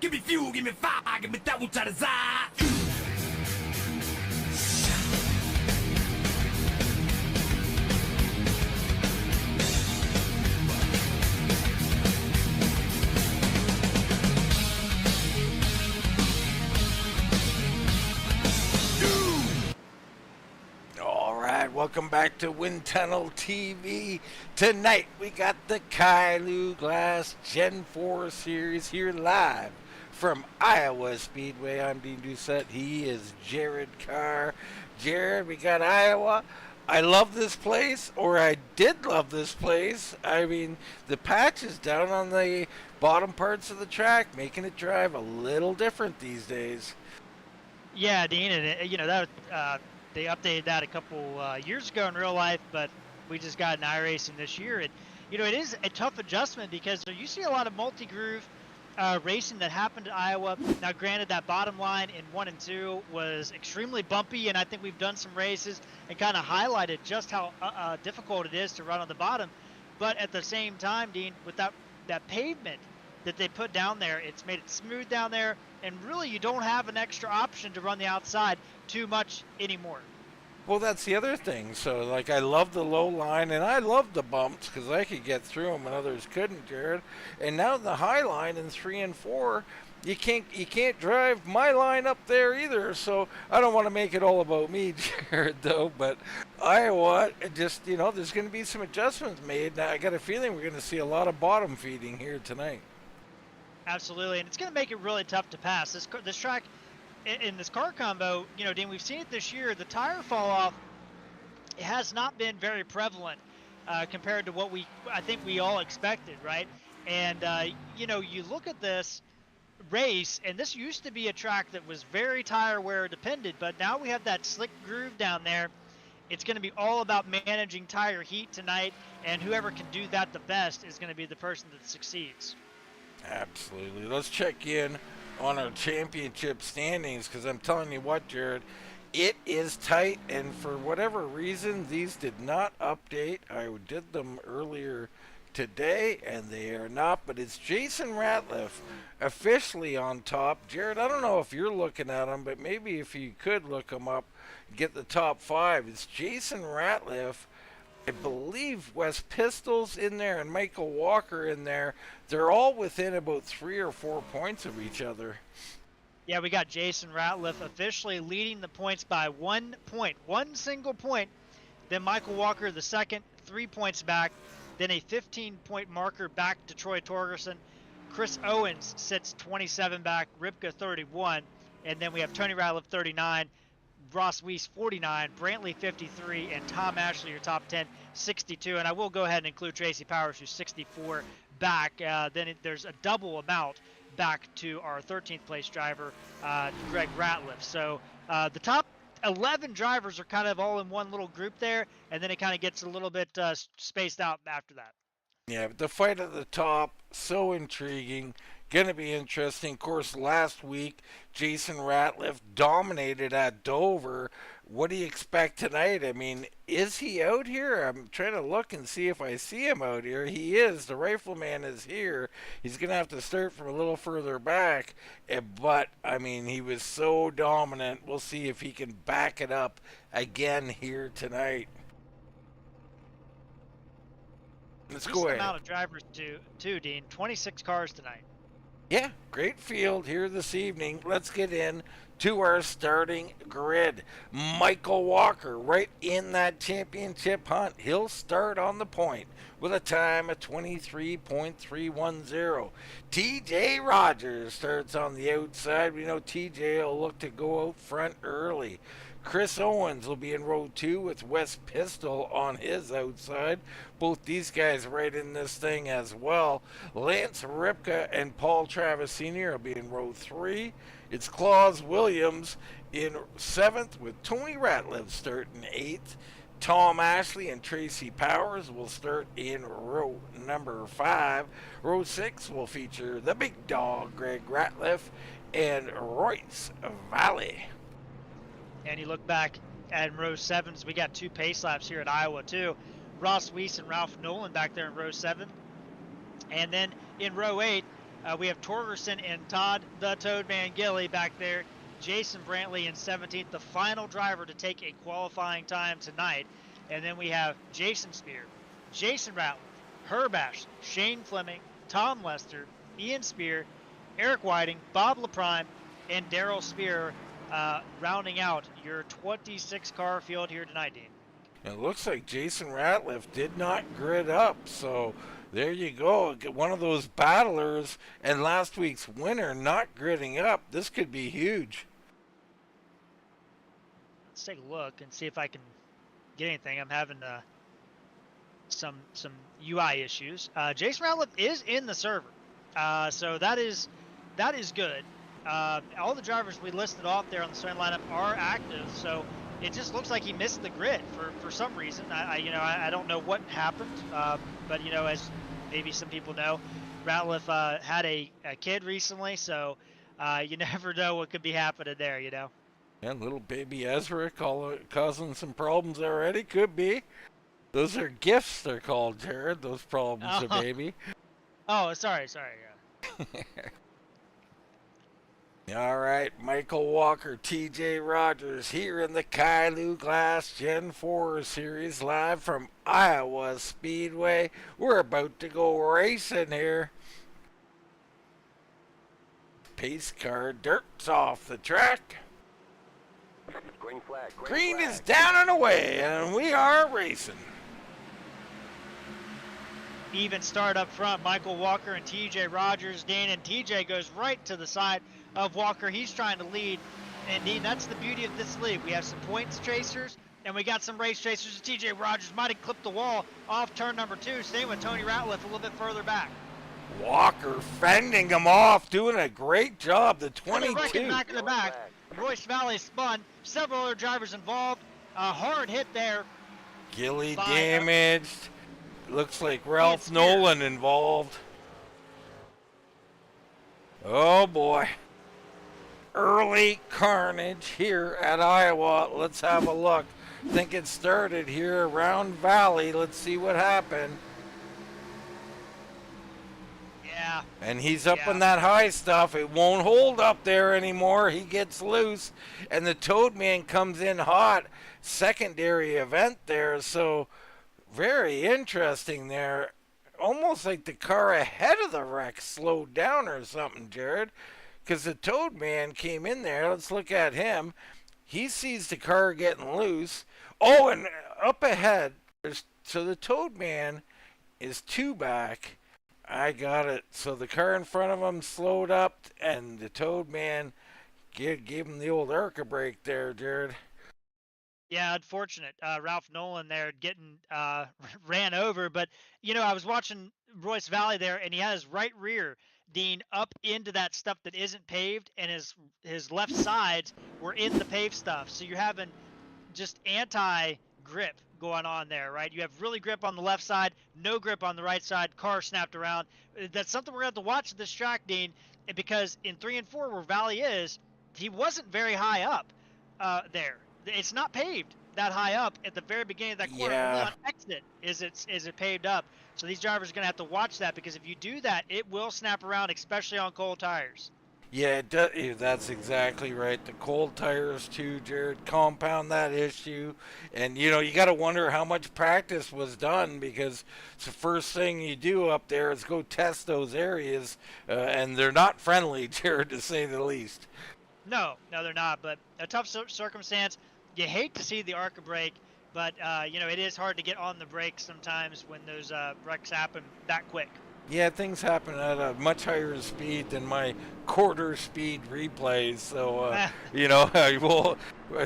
Give me fuel, give me fire, give me that which I desire. Welcome back to Wind Tunnel TV. Tonight we got the Kylou Glass Gen 4 series here live from Iowa Speedway. I'm Dean Doucette. He is Jared Carr. Jared, we got Iowa. I love this place, or I did love this place. I mean, the patches down on the bottom parts of the track, making it drive a little different these days. Yeah, Dean, and that they updated that a couple years ago in real life, but we just got an iRacing this year. And, it is a tough adjustment because you see a lot of multi-groove racing that happened at Iowa. Now, granted, that bottom line in 1 and 2 was extremely bumpy, and I think we've done some races and kind of highlighted just how difficult it is to run on the bottom. But at the same time, Dean, with that pavement that they put down there, it's made it smooth down there, and really you don't have an extra option to run the outside too much anymore. Well, that's the other thing. So, like, I love the low line, and I love the bumps because I could get through them and others couldn't, Jared. And now the high line in 3 and 4, you can't drive my line up there either. So I don't want to make it all about me, Jared, though. But Iowa, just there's going to be some adjustments made. Now I got a feeling we're going to see a lot of bottom feeding here tonight. Absolutely, and it's going to make it really tough to pass. This track, in this car combo, Dean, we've seen it this year. The tire fall off, it has not been very prevalent compared to what I think we all expected, right? And you look at this race, and this used to be a track that was very tire wear dependent, but now we have that slick groove down there. It's going to be all about managing tire heat tonight, and whoever can do that the best is going to be the person that succeeds. Absolutely. Let's check in on our championship standings, because I'm telling you what, Jared, it is tight, and for whatever reason, these did not update. I did them earlier today, and they are not, but it's Jason Ratliff officially on top. Jared, I don't know if you're looking at him, but maybe if you could look him up, get the top 5. It's Jason Ratliff. I believe Wesley Pistole's in there and Michael Walker in there. They're all within about 3 or 4 points of each other. Yeah, we got Jason Ratliff officially leading the points by 1 point, one single point. Then Michael Walker, the second, 3 points back. Then a 15-point marker back to Troy Torgerson. Chris Owens sits 27 back, Ripka 31. And then we have Tony Ratliff 39. Ross Weiss 49, Brantley 53, and Tom Ashley, your top 10, 62. And I will go ahead and include Tracy Powers, who's 64 back. There's a double amount back to our 13th place driver, Greg Ratliff. So the top 11 drivers are kind of all in one little group there, and then it kind of gets a little bit spaced out after that. Yeah, but the fight at the top, so intriguing. Going to be interesting. Of course, last week, Jason Ratliff dominated at Dover. What do you expect tonight? I mean, is he out here? I'm trying to look and see if I see him out here. He is. The rifleman is here. He's going to have to start from a little further back. But, I mean, he was so dominant. We'll see if he can back it up again here tonight. Let's go ahead. Amount of drivers too, Dean. 26 cars tonight. Yeah, great field here this evening. Let's get in to our starting grid. Michael Walker right in that championship hunt. He'll start on the point with a time of 23.310. TJ Rogers starts on the outside. We know TJ will look to go out front early. Chris Owens will be in row 2 with Wesley Pistole on his outside. Both these guys right in this thing as well. Lance Ripka and Paul Travis Sr. will be in row 3. It's Claus Williams in 7th with Tony Ratliff starting 8th. Tom Ashley and Tracy Powers will start in row number 5. Row 6 will feature the big dog Greg Ratliff and Royce Valley. And you look back at row 7s, we got 2 pace laps here at Iowa too. Ross Weiss and Ralph Nolan back there in row 7. And then in row 8, We have Torgerson and Todd the Toadman Gilly back there. Jason Brantley in 17th, the final driver to take a qualifying time tonight. And then we have Jason Spear, Jason Ratliff, Herb Ashley, Shane Fleming, Tom Lester, Ian Spear, Eric Whiting, Bob LaPrime, and Daryl Spear rounding out your 26-car field here tonight, Dean. It looks like Jason Ratliff did not grid up, so there you go. One of those battlers and last week's winner not gridding up. This could be huge. Let's take a look and see if I can get anything. I'm having some UI issues. Jason Ratliff is in the server, so that is good. All the drivers we listed off there on the starting lineup are active, so it just looks like he missed the grid for some reason. I don't know what happened, but as maybe some people know, Ratliff had a kid recently, so you never know what could be happening there. And little baby Ezra causing some problems already. Could be. Those are gifts, they're called, Jared. Those problems are baby. Oh, sorry. Yeah. All right, Michael Walker, TJ Rogers here in the Kylou Glass Gen 4 Series live from Iowa Speedway. We're about to go racing here. Pace car dirt's off the track. Green flag. Green is down and away, and we are racing. Even start up front, Michael Walker and TJ Rogers. Dean, and TJ goes right to the side of Walker. He's trying to lead, and Dean, that's the beauty of this league. We have some points chasers, and we got some race chasers. TJ Rogers might have clipped the wall off turn number 2. Same with Tony Ratliff a little bit further back. Walker fending him off, doing a great job. The 22. Back in the back. Royce Valley spun. Several other drivers involved. A hard hit there. Gilly damaged. Looks like Ralph Nolan involved. Oh boy. Early carnage here at Iowa. Let's have a look. Think it started here around Valley. Let's see what happened. Yeah. And he's up on that high stuff. It won't hold up there anymore. He gets loose. And the Toadman comes in hot. Secondary event there. So very interesting there. Almost like the car ahead of the wreck slowed down or something, Jared. Because the Toadman came in there. Let's look at him. He sees the car getting loose. Oh, and up ahead. So the Toadman is 2 back. I got it. So the car in front of him slowed up, and the Toadman gave him the old Arca brake there, Jared. Yeah, unfortunate. Ralph Nolan there getting ran over. But, I was watching Royce Valley there, and he had his right rear, Dean, up into that stuff that isn't paved, and his left sides were in the paved stuff. So you're having just anti-grip going on there, right? You have really grip on the left side, no grip on the right side, car snapped around. That's something we're going to have to watch at this track, Dean, because in 3 and 4 where Valley is, he wasn't very high up there. It's not paved that high up at the very beginning of that corner. Only on exit is it paved up. So these drivers are going to have to watch that, because if you do that, it will snap around, especially on cold tires. Yeah, it does. That's exactly right. The cold tires too, Jared, compound that issue. And you got to wonder how much practice was done, because it's the first thing you do up there is go test those areas, and they're not friendly, Jared, to say the least. No, they're not. But a tough circumstance. You hate to see the Arca brake, but it is hard to get on the brakes sometimes when those wrecks happen that quick. Yeah, things happen at a much higher speed than my quarter speed replays. So, I will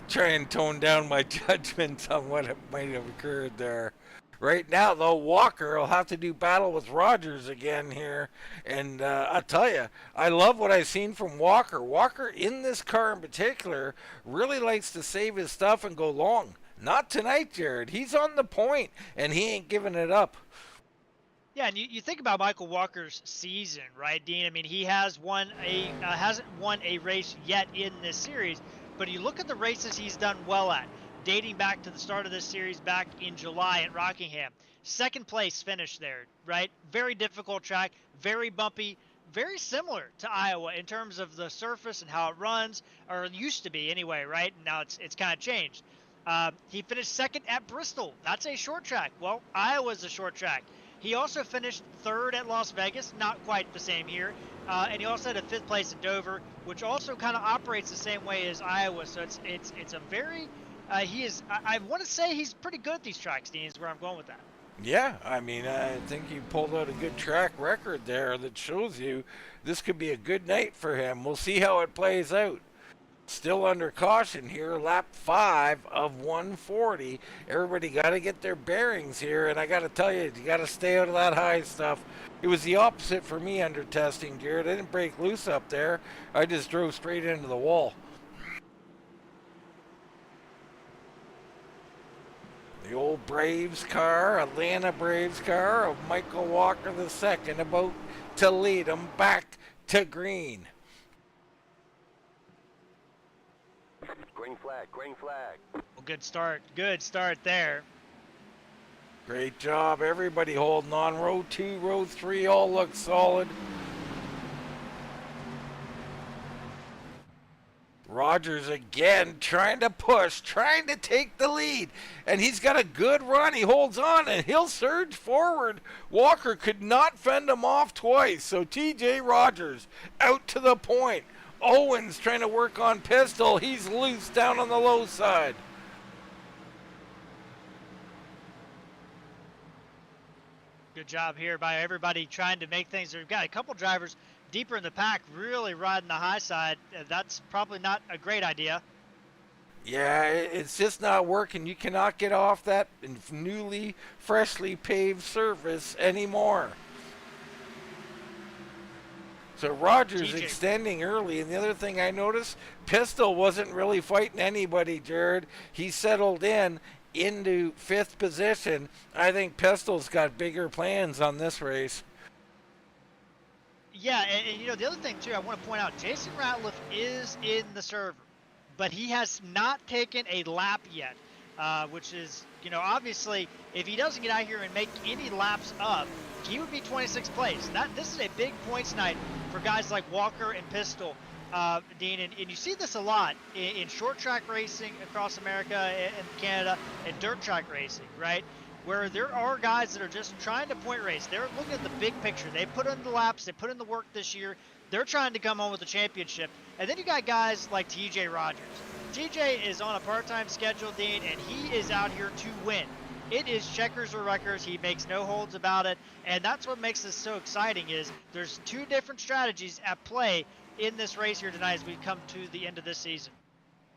try and tone down my judgment on what might have occurred there. Right now, though, Walker will have to do battle with Rogers again here. And I'll tell you, I love what I've seen from Walker. Walker, in this car in particular, really likes to save his stuff and go long. Not tonight, Jared. He's on the point, and he ain't giving it up. Yeah, and you think about Michael Walker's season, right, Dean? I mean, he hasn't won a race yet in this series, but you look at the races he's done well at, dating back to the start of this series back in July at Rockingham. Second place finish there, right? Very difficult track, very bumpy, very similar to Iowa in terms of the surface and how it runs, or it used to be anyway, right? And now it's kind of changed. He finished second at Bristol. That's a short track. Well, Iowa's a short track. He also finished third at Las Vegas, not quite the same here. And he also had a fifth place at Dover, which also kind of operates the same way as Iowa. So it's a very I want to say he's pretty good at these tracks, Dean, is where I'm going with that. Yeah, I mean, I think he pulled out a good track record there that shows you this could be a good night for him. We'll see how it plays out. Still under caution here, lap 5 of 140. Everybody got to get their bearings here, and I got to tell you, you got to stay out of that high stuff. It was the opposite for me under testing, Jared. I didn't break loose up there. I just drove straight into the wall. The old Braves car, Atlanta Braves car of Michael Walker II, about to lead them back to green. Green flag, green flag. Well, good start there. Great job, everybody holding on. Row 2, row 3, all look solid. Rogers again trying to push, trying to take the lead. And he's got a good run. He holds on and he'll surge forward. Walker could not fend him off twice. So TJ Rogers out to the point. Owens trying to work on Pistole. He's loose down on the low side. Good job here by everybody trying to make things. We've got a couple drivers deeper in the pack really riding the high side. That's probably not a great idea. Yeah, it's just not working. You cannot get off that newly, freshly paved surface anymore. So Rogers extending early, and the other thing I noticed, Pistole wasn't really fighting anybody, Jared. He settled into 5th position. I think Pistole's got bigger plans on this race. Yeah, and you know, the other thing too, I want to point out, Jason Ratliff is in the server, but he has not taken a lap yet, which is, you know, obviously, if he doesn't get out here and make any laps up, he would be 26th place. This is a big points night for guys like Walker and Pistole, Dean, and you see this a lot in short track racing across America and Canada and dirt track racing, right? Where there are guys that are just trying to point race. They're looking at the big picture. They put in the laps. They put in the work this year. They're trying to come home with a championship. And then you got guys like TJ Rogers. TJ is on a part-time schedule, Dean, and he is out here to win. It is checkers or wreckers. He makes no holds about it. And that's what makes this so exciting is there's 2 different strategies at play in this race here tonight as we come to the end of this season.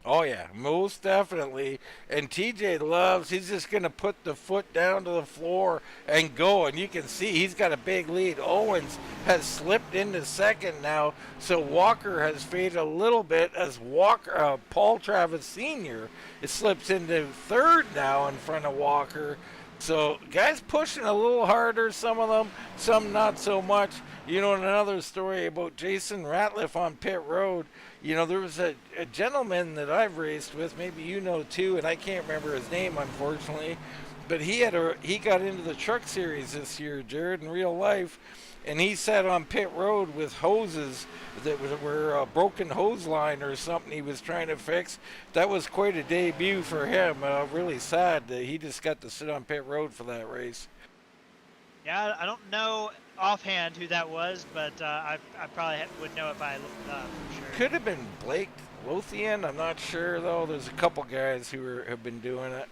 Oh, yeah, most definitely. And TJ he's just going to put the foot down to the floor and go. And you can see he's got a big lead. Owens has slipped into 2nd now. So Walker has faded a little bit as Paul Travis Sr. slips into 3rd now in front of Walker. So guys pushing a little harder, some of them, some not so much. You know, another story about Jason Ratliff on pit road. You know, there was a gentleman that I've raced with, maybe you know too, and I can't remember his name, unfortunately. But he got into the truck series this year, Jared, in real life. And he sat on pit road with hoses that were a broken hose line or something he was trying to fix. That was quite a debut for him. Really sad that he just got to sit on pit road for that race. Yeah, I don't know offhand who that was, but I probably would know if I looked it up for sure. Could have been Blake Lothian. I'm not sure, though. There's a couple guys who have been doing it.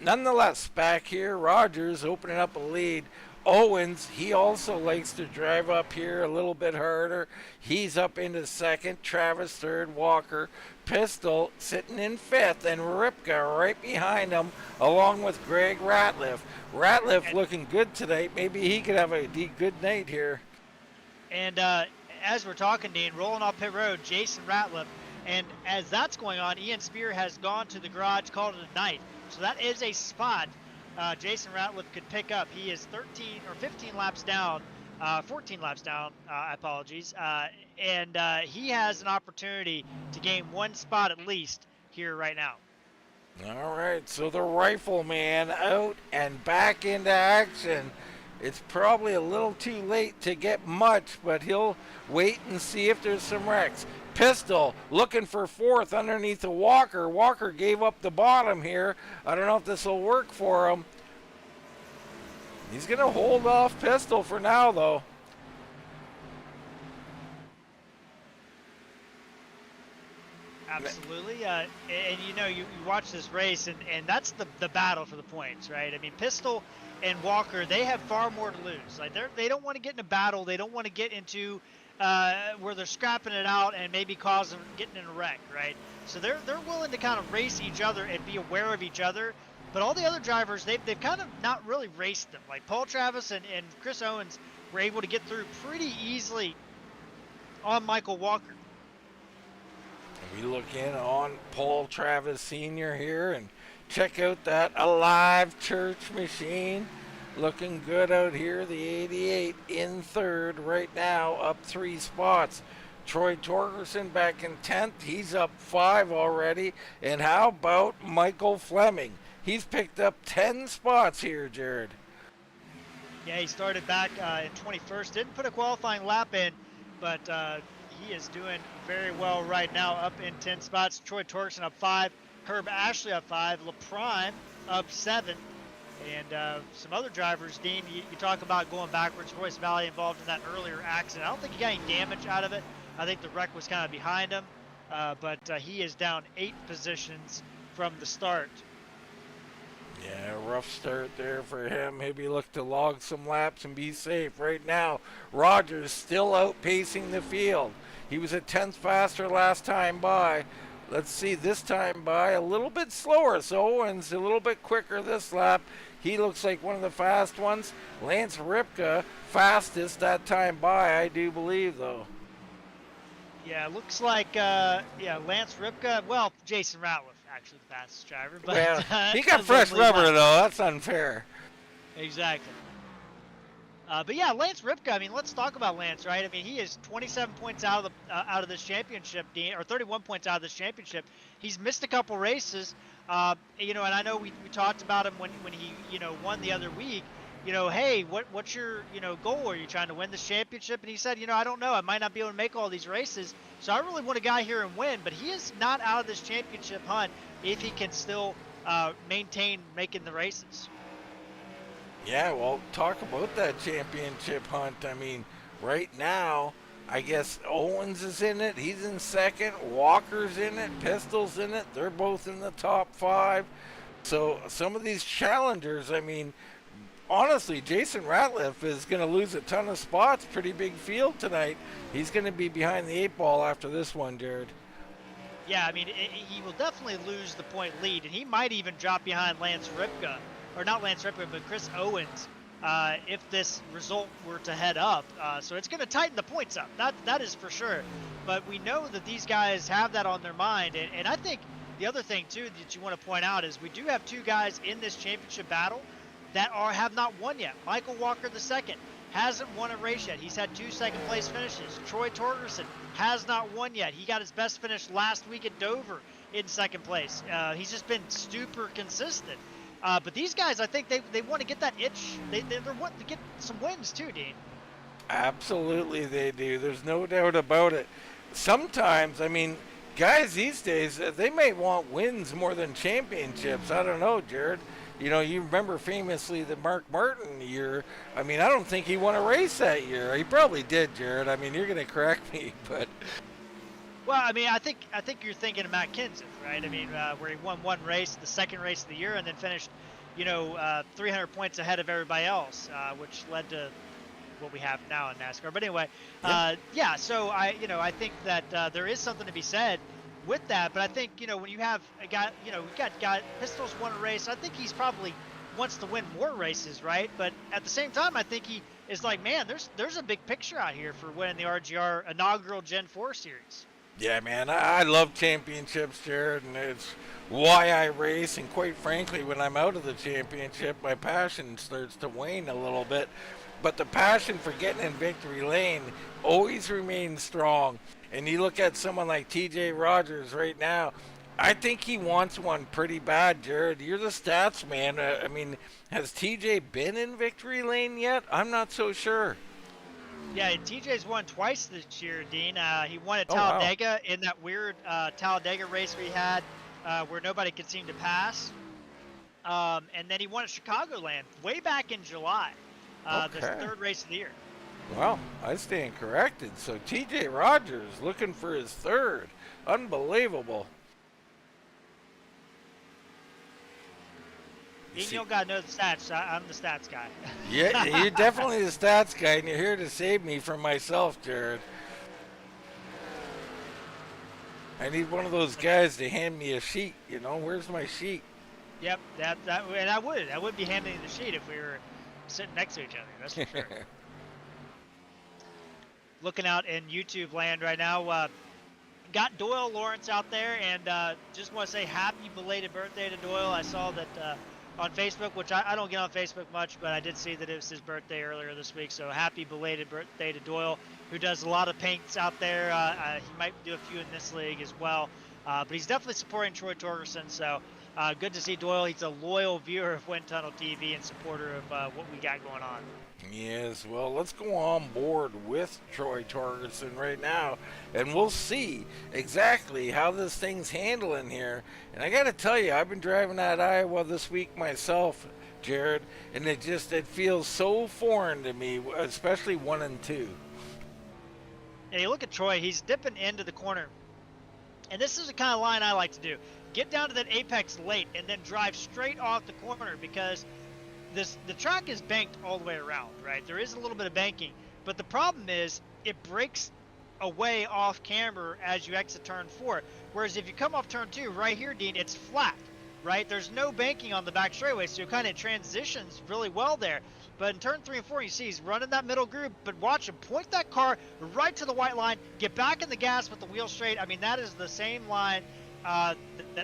Nonetheless, back here, Rogers opening up a lead. Owens, he also likes to drive up here a little bit harder. He's up into 2nd. Travis 3rd. Walker. Pistole sitting in 5th. And Ripka right behind him, along with Greg Ratliff. Ratliff looking good tonight. Maybe he could have a good night here. And as we're talking, Dean, rolling off pit road, Jason Ratliff. And as that's going on, Ian Spear has gone to the garage, called it a night. So that is a spot Jason Ratliff could pick up. He is 15 laps down, 14 laps down, apologies. And he has an opportunity to gain 1 spot at least here right now. All right, so the rifleman out and back into action. It's probably a little too late to get much, but he'll wait and see if there's some wrecks. Pistole looking for fourth underneath a Walker. Walker gave up the bottom here. I don't know if this will work for him. He's going to hold off Pistole for now, though. Absolutely. And you know, you watch this race, and that's the battle for the points, right? I mean, Pistole and Walker, they have far more to lose. Like they don't want to get in a battle. They don't want to get into where they're scrapping it out and maybe cause them getting in a wreck, right? So they're willing to kind of race each other and be aware of each other. But all the other drivers, they've kind of not really raced them. Like Paul Travis and Chris Owens were able to get through pretty easily on Michael Walker. We look in on Paul Travis Sr. here and check out that Alive Church machine. Looking good out here. The 88 in third right now, up 3 spots. Troy Torgerson back in 10th. He's up 5 already. And how about Michael Fleming? He's picked up 10 spots here, Jared. Yeah, he started back in 21st. Didn't put a qualifying lap in, but he is doing very well right now, up in 10 spots. Troy Torgerson up 5. Herb Ashley up 5. LaPrime up 7. And some other drivers, Dean, you talk about going backwards. Royce Valley involved in that earlier accident. I don't think he got any damage out of it. I think the wreck was kind of behind him. But he is down 8 positions from the start. Yeah, rough start there for him. Maybe look to log some laps and be safe. Right now, Rogers still outpacing the field. He was a 10th faster last time by. Let's see, this time by a little bit slower. So Owens a little bit quicker this lap. He looks like one of the fast ones. Lance Ripka, fastest that time by, I do believe, though. Yeah, looks like, Lance Ripka. Well, Jason Ratliff, actually the fastest driver. But, well, he got fresh rubber, though. That's unfair. Exactly. But yeah, Lance Ripka. I mean, let's talk about Lance, right? I mean, he is 27 points out of this championship, Dean, or 31 points out of this championship. He's missed a couple races, and I know we talked about him when he won the other week. Hey, what's your goal? Are you trying to win this championship? And he said, I don't know. I might not be able to make all these races, so I really want to get out here and win. But he is not out of this championship hunt if he can still maintain making the races. Yeah, well, talk about that championship hunt. I mean, right now, I guess Owens is in it. He's in second. Walker's in it. Pistole's in it. They're both in the top 5. So some of these challengers, I mean, honestly, Jason Ratliff is going to lose a ton of spots. Pretty big field tonight. He's going to be behind the 8 ball after this one, Jared. Yeah, I mean, he will definitely lose the point lead, and he might even drop behind Lance Ripka. Or not Lance Ripka, but Chris Owens, if this result were to head up. So it's going to tighten the points up. That is for sure. But we know that these guys have that on their mind. And I think the other thing, too, that you want to point out is we do have 2 guys in this championship battle that have not won yet. Michael Walker II hasn't won a race yet. He's had 2 second-place finishes. Troy Torgerson has not won yet. He got his best finish last week at Dover in second place. He's just been super consistent. But these guys, I think they want to get that itch. They're wanting to get some wins too, Dean. Absolutely they do. There's no doubt about it. Sometimes, I mean, guys these days, they may want wins more than championships. I don't know, Jared. You remember famously the Mark Martin year. I mean, I don't think he won a race that year. He probably did, Jared. I mean, you're going to correct me, but... Well, I mean, I think you're thinking of Matt Kenseth, right? I mean, where he won one race, the second race of the year, and then finished, 300 points ahead of everybody else, which led to what we have now in NASCAR. But anyway, so I think that there is something to be said with that. But I think, when you have a guy, we've got Pistole's won a race. I think he's probably wants to win more races, right? But at the same time, I think he is like, man, there's a big picture out here for winning the RGR inaugural Gen 4 series. Yeah, man, I love championships, Jared, and it's why I race. And quite frankly, when I'm out of the championship, my passion starts to wane a little bit. But the passion for getting in victory lane always remains strong. And you look at someone like TJ Rogers right now, I think he wants one pretty bad, Jared. You're the stats man. I mean, has TJ been in victory lane yet? I'm not so sure. Yeah, TJ's won twice this year, Dean. He won at Oh, wow. Talladega in that weird Talladega race we had where nobody could seem to pass. And then he won at Chicagoland way back in July, the Okay. third race of the year. Well, I stand corrected. So TJ Rogers looking for his third. Unbelievable. Dean, you don't got to know the stats. I'm the stats guy. Yeah, you're definitely the stats guy, and you're here to save me from myself, Jared. I need one of those guys to hand me a sheet. You know, where's my sheet? Yep, and I would be handing you the sheet if we were sitting next to each other. That's for sure. Looking out in YouTube land right now, got Doyle Lawrence out there, and just want to say happy belated birthday to Doyle. I saw that on Facebook, which I don't get on Facebook much, but I did see that it was his birthday earlier this week. So happy belated birthday to Doyle, who does a lot of paints out there. He might do a few in this league as well, but he's definitely supporting Troy Torgerson. So good to see Doyle. He's a loyal viewer of Wind Tunnel TV and supporter of what we got going on. Yes, well, let's go on board with Troy Torgerson right now, and we'll see exactly how this thing's handling here. And I got to tell you, I've been driving that Iowa this week myself, Jared, and it feels so foreign to me, especially 1 and 2. And you look at Troy, he's dipping into the corner. And this is the kind of line I like to do. Get down to that apex late and then drive straight off the corner, because the track is banked all the way around, right? There is a little bit of banking, but the problem is it breaks away off camber as you exit turn 4. Whereas if you come off turn 2, right here, Dean, it's flat, right? There's no banking on the back straightaway, so it kind of transitions really well there. But in turn 3 and 4, you see he's running that middle group, but watch him point that car right to the white line, get back in the gas with the wheel straight. I mean, that is the same line that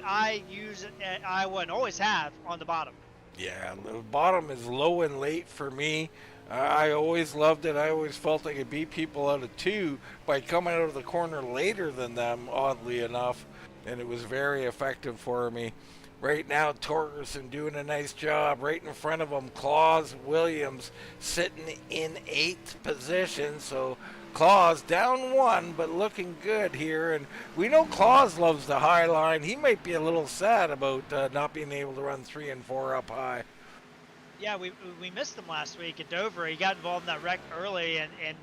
I use at Iowa and always have on the bottom. Yeah, the bottom is low and late for me. I always loved it. I always felt I could beat people out of 2 by coming out of the corner later than them, oddly enough. And it was very effective for me. Right now, Torgerson doing a nice job. Right in front of him, Claus Williams sitting in 8th position. So Claus down 1, but looking good here. And we know Claus loves the high line. He might be a little sad about not being able to run 3 and 4 up high. Yeah, we missed him last week at Dover. He got involved in that wreck early and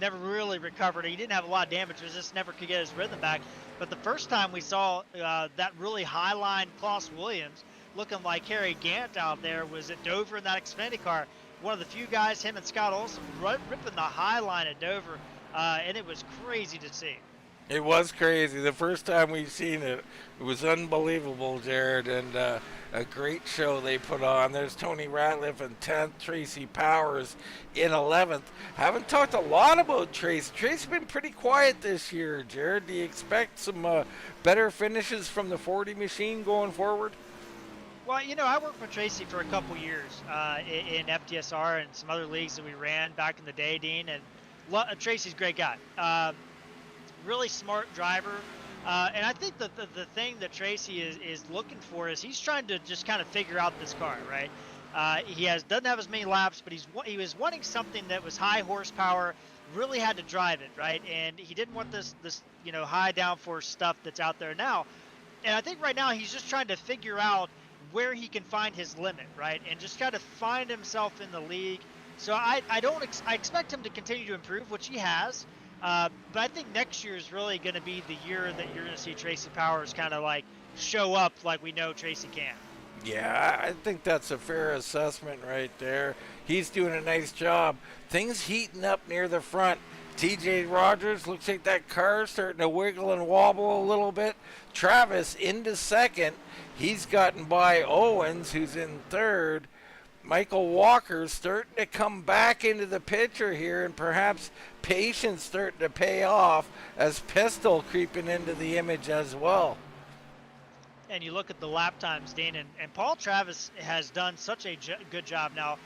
never really recovered. He didn't have a lot of damage, just never could get his rhythm back. But the first time we saw that really high line Claus Williams looking like Harry Gant out there was at Dover in that Xfinity car. One of the few guys, him and Scott Olson, ripping the high line at Dover, and it was crazy to see. It was crazy. The first time we've seen it, it was unbelievable, Jared, and a great show they put on. There's Tony Ratliff in 10th, Tracy Powers in 11th. Haven't talked a lot about Trace. Trace's been pretty quiet this year, Jared. Do you expect some better finishes from the 40 machine going forward? Well, you know, I worked for Tracy for a couple years in FTSR and some other leagues that we ran back in the day, Dean, and Tracy's a great guy. Really smart driver. And I think that the thing that Tracy is looking for is he's trying to just kind of figure out this car, right? He doesn't have as many laps, but he was wanting something that was high horsepower, really had to drive it, right? And he didn't want this high downforce stuff that's out there now. And I think right now he's just trying to figure out where he can find his limit, right? And just kind of find himself in the league. So I expect him to continue to improve, which he has. But I think next year is really going to be the year that you're going to see Tracy Powers kind of like show up like we know Tracy can. Yeah, I think that's a fair assessment right there. He's doing a nice job. Things heating up near the front. TJ Rogers, looks like that car's starting to wiggle and wobble a little bit. Travis into 2nd. He's gotten by Owens, who's in 3rd. Michael Walker's starting to come back into the picture here, and perhaps patience starting to pay off as Pistole creeping into the image as well. And you look at the lap times, Dean, and Paul Travis has done such a good job now.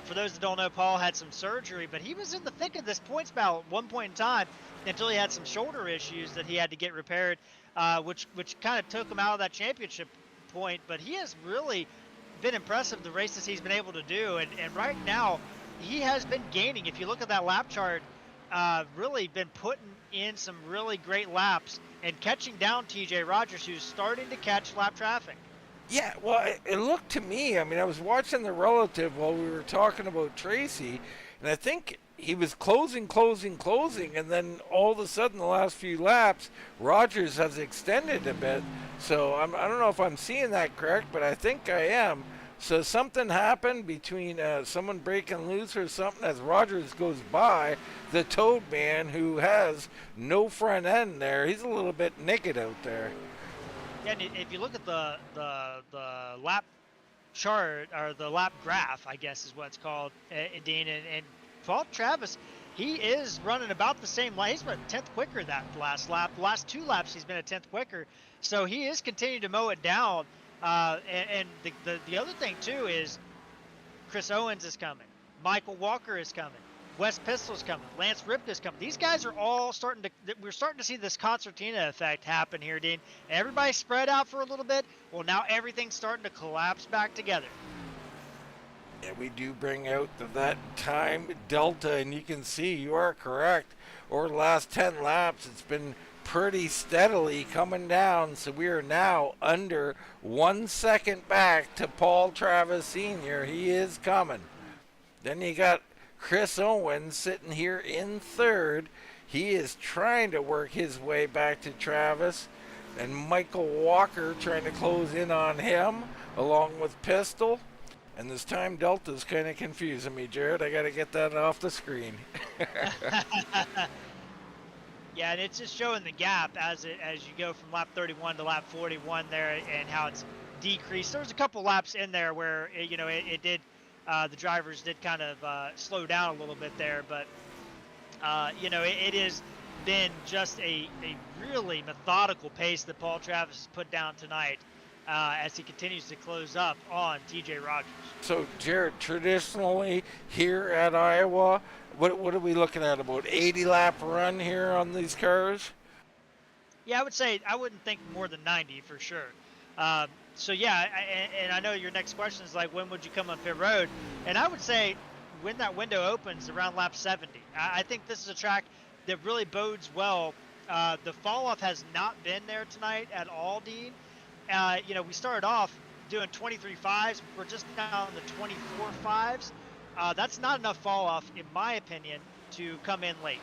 For those that don't know, Paul had some surgery, but he was in the thick of this points battle at one point in time until he had some shoulder issues that he had to get repaired, which kind of took him out of that championship point. But he has really been impressive the races he's been able to do, and right now he has been gaining. If you look at that lap chart, really been putting in some really great laps and catching down TJ Rogers, who's starting to catch lap traffic. Yeah, well, it looked to me, I mean, I was watching the relative while we were talking about Tracy, and I think he was closing, and then all of a sudden, the last few laps, Rogers has extended a bit. So I don't know if I'm seeing that correct, but I think I am. So something happened between someone breaking loose or something as Rogers goes by. The Toad Man, who has no front end there, he's a little bit naked out there. Yeah, and if you look at the lap chart, or the lap graph, I guess is what it's called, Dean, and Paul Travis, he is running about the same line. He's about 10th quicker that last lap. The last 2 laps, he's been a 10th quicker. So he is continuing to mow it down. And the other thing, too, is Chris Owens is coming. Michael Walker is coming. Wes Pistole's coming. Lance Ripka's coming. These guys are all we're starting to see this concertina effect happen here, Dean. Everybody's spread out for a little bit. Well, now everything's starting to collapse back together. Yeah, we do bring out that time delta, and you can see you are correct. Over the last 10 laps, it's been pretty steadily coming down, so we are now under 1 second back to Paul Travis Sr. He is coming. Then you got Chris Owens sitting here in 3rd. He is trying to work his way back to Travis, and Michael Walker trying to close in on him along with Pistole. And this time delta is kind of confusing me, Jared. I got to get that off the screen. Yeah, and it's just showing the gap as you go from lap 31 to lap 41 there, and how it's decreased. There was a couple laps in there where it did, the drivers did kind of slow down a little bit there, but it has been just a really methodical pace that Paul Travis has put down tonight, as he continues to close up on TJ Rogers. So, Jared, traditionally here at Iowa, what are we looking at? About 80 lap run here on these cars? Yeah, I wouldn't think more than 90 for sure. So yeah, and I know your next question is like, when would you come on pit road? And I would say when that window opens around lap 70. I think this is a track that really bodes well. The fall off has not been there tonight at all, Dean. We started off doing 23.5s. We're just now on the 24.5s. That's not enough fall off, in my opinion, to come in late.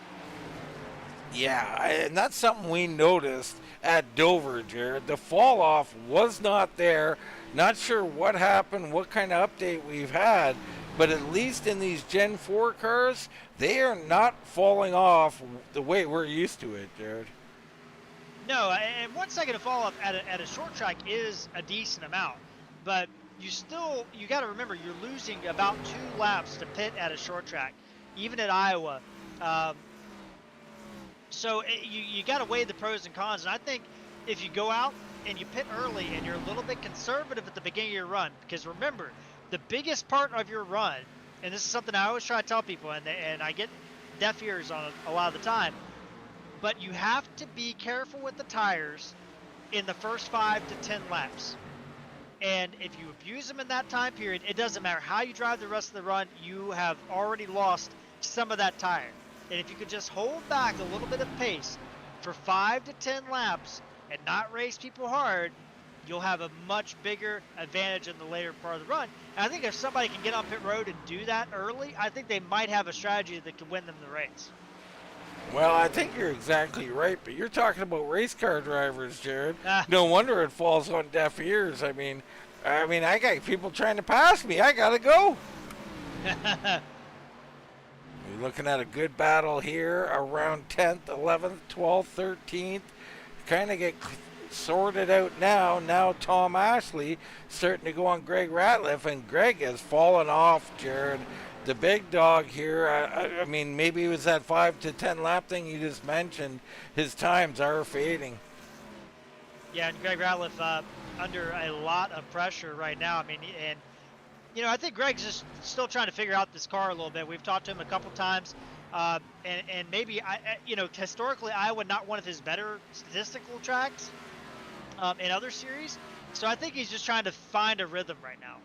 Yeah, and that's something we noticed at Dover, Jared. The fall off was not there. Not sure what happened, what kind of update we've had, but at least in these Gen 4 cars, they are not falling off the way we're used to it, Jared. No, and 1 second of fall off at a short track is a decent amount, but you got to remember you're losing about 2 laps to pit at a short track, even at Iowa. So you got to weigh the pros and cons, and I think if you go out and you pit early and you're a little bit conservative at the beginning of your run, because remember, the biggest part of your run, and this is something I always try to tell people, and I get deaf ears on it a lot of the time, but you have to be careful with the tires in the first 5 to 10 laps. And if you abuse them in that time period, it doesn't matter how you drive the rest of the run, you have already lost some of that tire. And if you could just hold back a little bit of pace for 5 to 10 laps and not race people hard, you'll have a much bigger advantage in the later part of the run. And I think if somebody can get on pit road and do that early, I think they might have a strategy that could win them the race. Well, I think you're exactly right, but you're talking about race car drivers, Jared. No wonder it falls on deaf ears. I mean, I got people trying to pass me. I gotta go. We're looking at a good battle here around 10th, 11th, 12th, 13th. Kind of get sorted out now. Now Tom Ashley starting to go on Greg Ratliff, and Greg has fallen off, Jared. The big dog here, I mean, maybe it was that 5 to 10 lap thing you just mentioned. His times are fading. Yeah, and Greg Ratliff under a lot of pressure right now. I mean, and I think Greg's just still trying to figure out this car a little bit. We've talked to him a couple times, and maybe historically Iowa not one of his better statistical tracks in other series. So I think he's just trying to find a rhythm right now.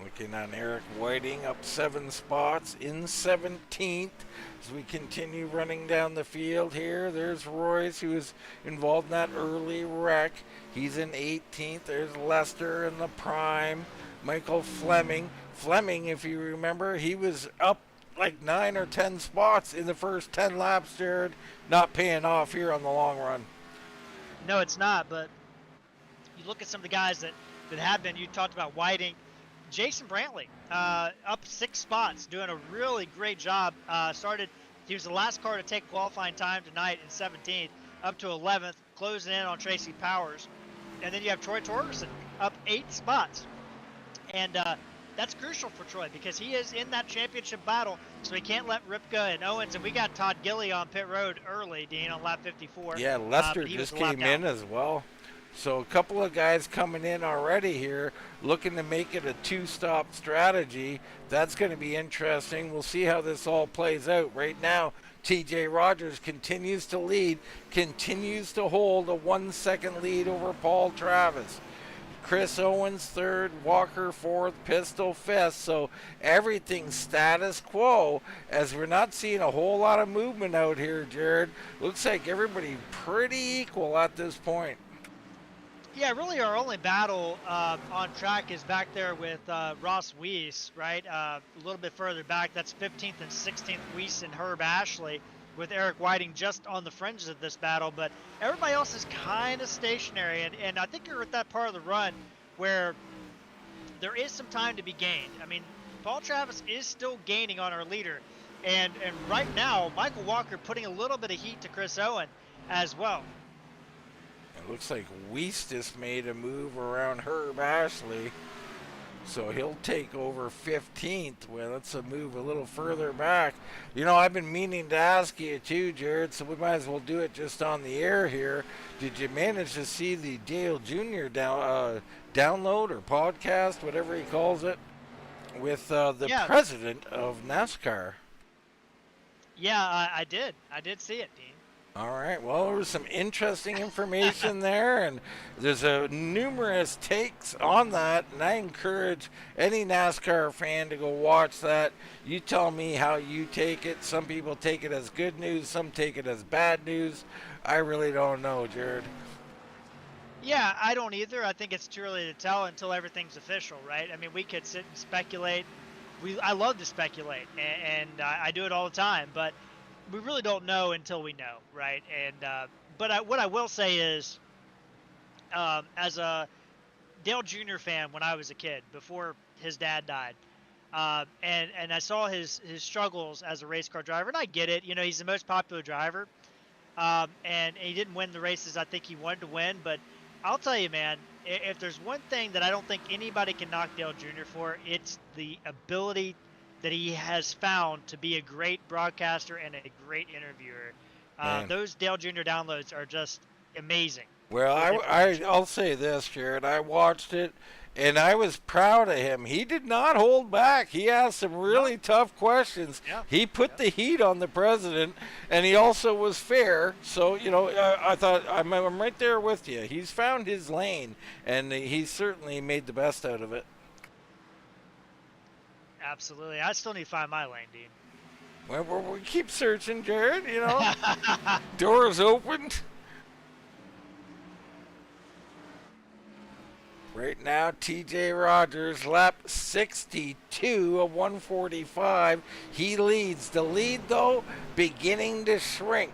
Looking on Eric Whiting, up 7 spots in 17th as we continue running down the field here. There's Royce, who was involved in that early wreck. He's in 18th. There's Lester in the prime. Michael Fleming. Fleming, if you remember, he was up like 9 or 10 spots in the first 10 laps, Jared. Not paying off here on the long run. No, it's not, but you look at some of the guys that have been. You talked about Whiting. Jason Brantley, up 6 spots, doing a really great job. He was the last car to take qualifying time tonight in 17th, up to 11th, closing in on Tracy Powers. And then you have Troy Torgerson, up 8 spots. And that's crucial for Troy because he is in that championship battle, so he can't let Ripka and Owens. And we got Todd Gilly on pit road early, Dean, on lap 54. Yeah, Lester just came in as well. So a couple of guys coming in already here, looking to make it a 2-stop strategy. That's going to be interesting. We'll see how this all plays out. Right now, TJ Rogers continues to lead, continues to hold a 1-second lead over Paul Travis. Chris Owens 3rd, Walker 4th, Pistole 5th. So everything's status quo as we're not seeing a whole lot of movement out here, Jared. Looks like everybody pretty equal at this point. Yeah, really our only battle on track is back there with Ross Weiss, right? A little bit further back, that's 15th and 16th, Weiss and Herb Ashley, with Eric Whiting just on the fringes of this battle. But everybody else is kind of stationary, and I think you're at that part of the run where there is some time to be gained. I mean, Paul Travis is still gaining on our leader, and right now, Michael Walker putting a little bit of heat to Chris Owen as well. It looks like Weiss just made a move around Herb Ashley. So he'll take over 15th. Well, that's a move a little further back. I've been meaning to ask you too, Jared, so we might as well do it just on the air here. Did you manage to see the Dale Jr. download or podcast, whatever he calls it, with the president of NASCAR? Yeah, I did. I did see it, Dean. All right. Well, there was some interesting information there, and there's numerous takes on that, and I encourage any NASCAR fan to go watch that. You tell me how you take it. Some people take it as good news. Some take it as bad news. I really don't know, Jared. Yeah, I don't either. I think it's too early to tell until everything's official, right? I mean, we could sit and speculate. I love to speculate, and I do it all the time, but we really don't know until we know, right? And what I will say is, as a Dale Jr. fan when I was a kid, before his dad died, and I saw his struggles as a race car driver, and I get it. He's the most popular driver, and he didn't win the races I think he wanted to win. But I'll tell you, man, if there's one thing that I don't think anybody can knock Dale Jr. for, it's the ability that he has found to be a great broadcaster and a great interviewer. Those Dale Jr. downloads are just amazing. Well, I'll say this, Jared. I watched it, and I was proud of him. He did not hold back. He asked some really tough questions. Yeah. He put the heat on the president, and he also was fair. So, I thought, I'm right there with you. He's found his lane, and he certainly made the best out of it. Absolutely. I still need to find my lane, Dean. Well, we keep searching, Jared, Doors opened. Right now, TJ Rogers, lap 62 of 145. He leads. The lead, though, beginning to shrink.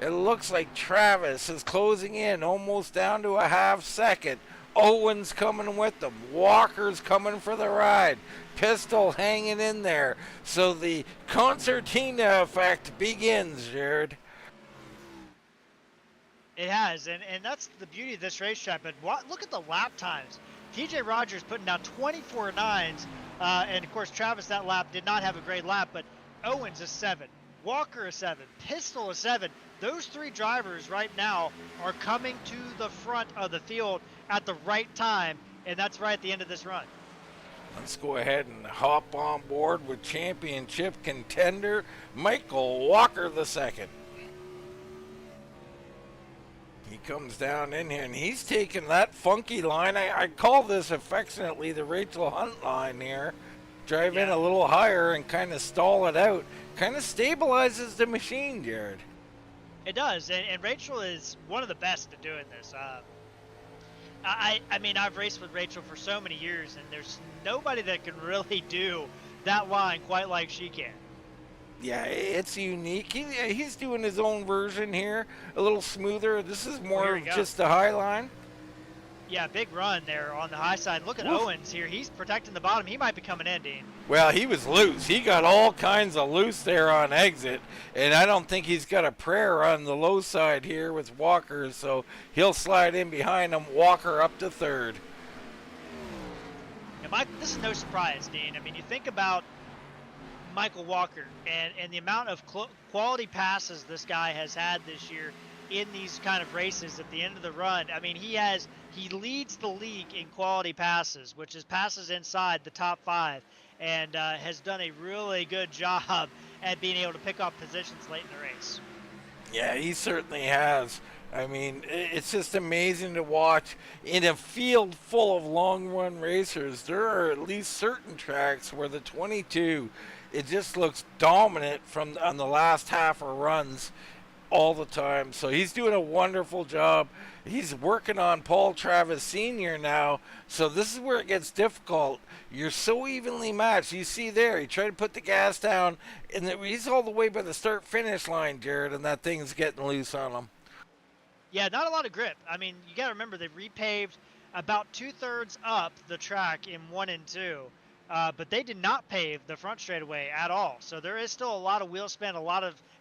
It looks like Travis is closing in, almost down to a half second. Owens coming with them. Walker's coming for the ride. Pistole hanging in there. So the concertina effect begins, Jared. It has, and that's the beauty of this racetrack. But look at the lap times. TJ Rogers putting down 24 nines, and of course Travis that lap did not have a great lap, but Owens a 7, Walker a 7, Pistole a 7. Those 3 drivers right now are coming to the front of the field at the right time, and that's right at the end of this run. Let's go ahead and hop on board with championship contender Michael Walker II. He comes down in here, and he's taking that funky line. I call this affectionately the Rachel Hunt line here. Drive in a little higher and kind of stall it out. Kind of stabilizes the machine, Jared. It does, and Rachel is one of the best at doing this. I mean, I've raced with Rachel for so many years, and there's nobody that can really do that line quite like she can. Yeah, it's unique. He's doing his own version here, a little smoother. This is more just the high line. Yeah, big run there on the high side. Look at Owens here. He's protecting the bottom. He might be coming in, Dean. Well, he was loose. He got all kinds of loose there on exit, and I don't think he's got a prayer on the low side here with Walker, so he'll slide in behind him. Walker up to third. Yeah, this is no surprise, Dean. I mean, you think about Michael Walker and the amount of quality passes this guy has had this year in these kind of races at the end of the run. I mean, he leads the league in quality passes, which is passes inside the top 5, and has done a really good job at being able to pick up positions late in the race. Yeah, he certainly has. I mean, it's just amazing to watch. In a field full of long run racers, there are at least certain tracks where the 22, it just looks dominant on the last half of runs all the time. So he's doing a wonderful job. He's working on Paul Travis Sr. now, so this is where it gets difficult. You're so evenly matched. You see there, he tried to put the gas down, and he's all the way by the start-finish line, Jared, and that thing's getting loose on him. Yeah, not a lot of grip. I mean, you got to remember, they repaved about 2/3 up the track in 1 and 2. But they did not pave the front straightaway at all. So there is still a lot of wheel spin,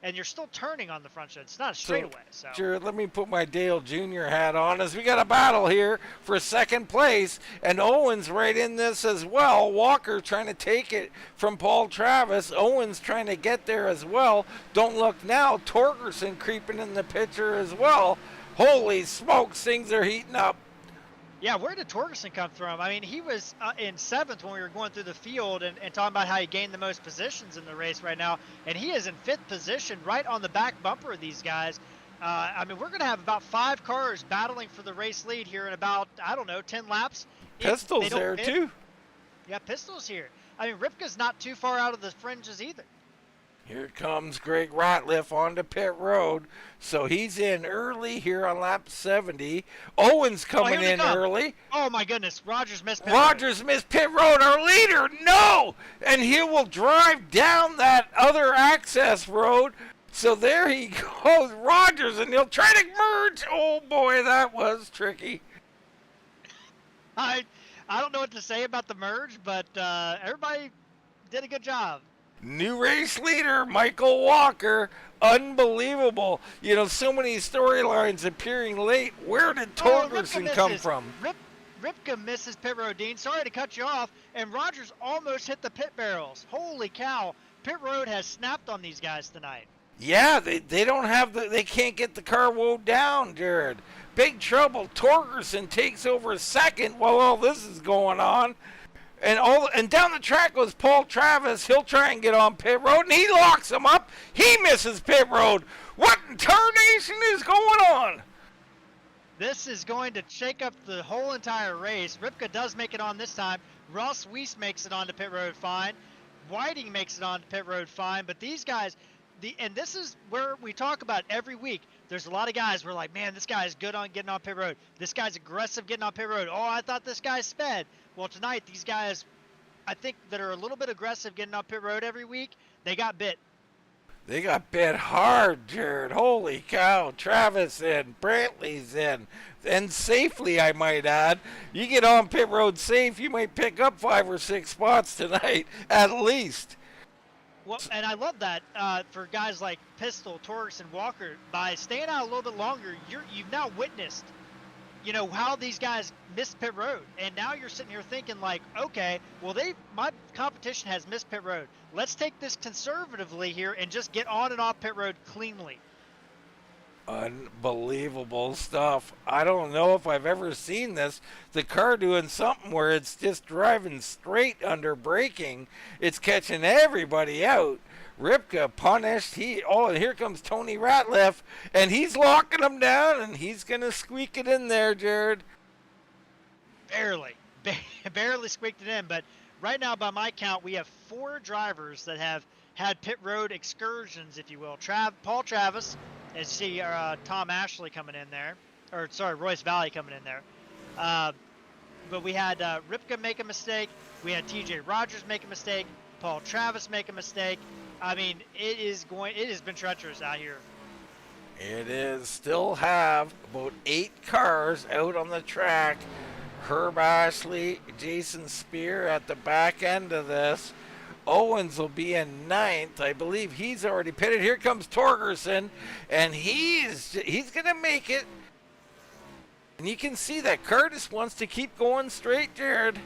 and you're still turning on the front straight. It's not a straightaway. So Jared, let me put my Dale Jr. hat on as we got a battle here for second place, and Owens right in this as well. Walker trying to take it from Paul Travis. Owens trying to get there as well. Don't look now. Torgerson creeping in the picture as well. Holy smokes, things are heating up. yeah, where did Torgerson come from? I mean, he was in 7th when we were going through the field and talking about how he gained the most positions in the race right now. And he is in 5th position right on the back bumper of these guys. I mean, we're going to have about 5 cars battling for the race lead here in about, 10 laps. Pistole's there too. Yeah, Pistole's here. I mean, Ripka's not too far out of the fringes either. Here comes Greg Ratliff onto pit road. So he's in early here on lap 70. Owens coming in early. Oh, my goodness. Rogers missed pit road. Our leader. No! And he will drive down that other access road. So there he goes, Rogers, and he'll try to merge. Oh, boy, that was tricky. I don't know what to say about the merge, but everybody did a good job. New race leader, Michael Walker. Unbelievable. You know, so many storylines appearing late. Where did Torgerson come from? Ripka misses pit road, Dean. Sorry to cut you off. And Rogers almost hit the pit barrels. Holy cow. Pit road has snapped on these guys tonight. Yeah, they don't have they can't get the car wound down, Jared. Big trouble. Torgerson takes over second while all this is going on. And down the track goes Paul Travis. He'll try and get on pit road, and he locks him up. He misses pit road. What in tarnation is going on? This is going to shake up the whole entire race. Ripka does make it on this time. Ross Weiss makes it onto pit road fine. Whiting makes it onto pit road fine. But these guys, and this is where we talk about every week. There's a lot of guys we're like, man, this guy's good on getting on pit road. This guy's aggressive getting on pit road. Oh, I thought this guy sped. Well, tonight, these guys, I think, that are a little bit aggressive getting on pit road every week, they got bit. They got bit hard, Jared. Holy cow. Travis in, Brantley's in, and safely, I might add. You get on pit road safe, you might pick up 5 or 6 spots tonight, at least. Well, and I love that for guys like Pistole, Torgerson, Walker. By staying out a little bit longer, you've now witnessed, how these guys missed pit road. And now you're sitting here thinking like, okay, well, my competition has missed pit road. Let's take this conservatively here and just get on and off pit road cleanly. Unbelievable stuff. I don't know if I've ever seen this. The car doing something where it's just driving straight under braking. It's catching everybody out. Ripka punished. And here comes Tony Ratliff, and he's locking him down, and he's gonna squeak it in there, Jared. Barely squeaked it in. But right now, by my count, we have 4 drivers that have had pit road excursions, if you will. Paul Travis. And see Tom Ashley coming in there, or sorry, Royce Valley coming in there. But we had Ripka make a mistake. We had TJ Rogers make a mistake. Paul Travis make a mistake. I mean, it has been treacherous out here. It is. Still have about 8 cars out on the track. Herb Ashley, Jason Spear at the back end of this. Owens will be in 9th. I believe he's already pitted. Here comes Torgerson, and he's going to make it. And you can see that Curtis wants to keep going straight, Jared.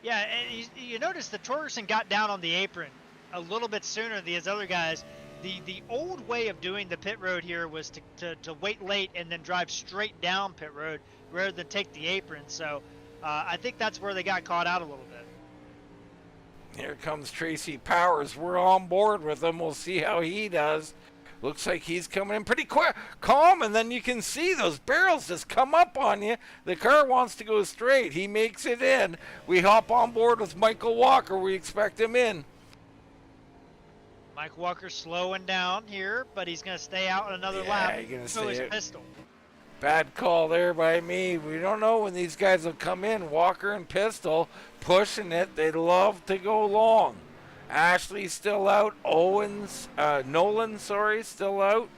Yeah, and you notice that Torgerson got down on the apron a little bit sooner than these other guys. The old way of doing the pit road here was to wait late and then drive straight down pit road rather than take the apron. So I think that's where they got caught out a little bit. Here comes Tracy Powers. We're on board with him. We'll see how he does. Looks like he's coming in pretty quick, calm, and then you can see those barrels just come up on you. The car wants to go straight. He makes it in. We hop on board with Michael Walker. We expect him in. Mike Walker slowing down here, but he's going to stay out another lap. You're gonna So stay is it. Pistole. Bad call there by me. We don't know when these guys will come in. Walker and Pistole pushing it. They love to go long. Ashley's still out. Nolan, still out.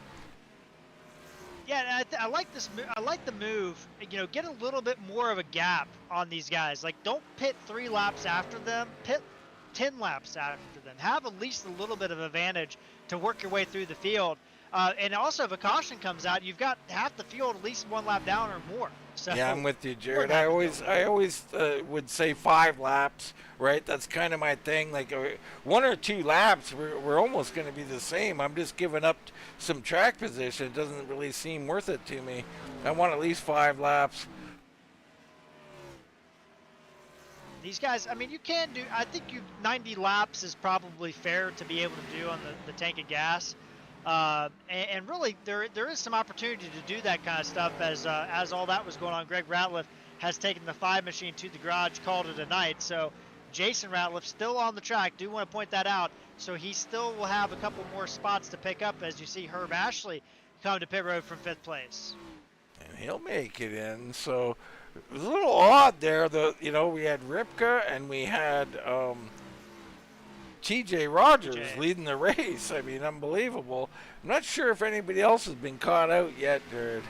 Yeah, I like this. I like the move. You know, get a little bit more of a gap on these guys. Like, don't pit 3 laps after them. Pit 10 laps after them. Have at least a little bit of advantage to work your way through the field. And also, if a caution comes out, you've got half the field at least 1 lap down or more. So, yeah, I'm with you, Jared. I always would say 5 laps, right? That's kind of my thing. Like 1 or 2 laps, we're almost going to be the same. I'm just giving up some track position. It doesn't really seem worth it to me. I want at least 5 laps. These guys, I mean, you can do. I think 90 laps is probably fair to be able to do on the tank of gas. And really, there is some opportunity to do that kind of stuff as all that was going on. Greg Ratliff has taken the 5 machine to the garage, called it a night. So Jason Ratliff still on the track. Do want to point that out. So he still will have a couple more spots to pick up as you see Herb Ashley come to pit road from 5th place. And he'll make it in. So it was a little odd there. We had Ripka and we had TJ Rogers leading the race. I mean, unbelievable. I'm not sure if anybody else has been caught out yet, Jared.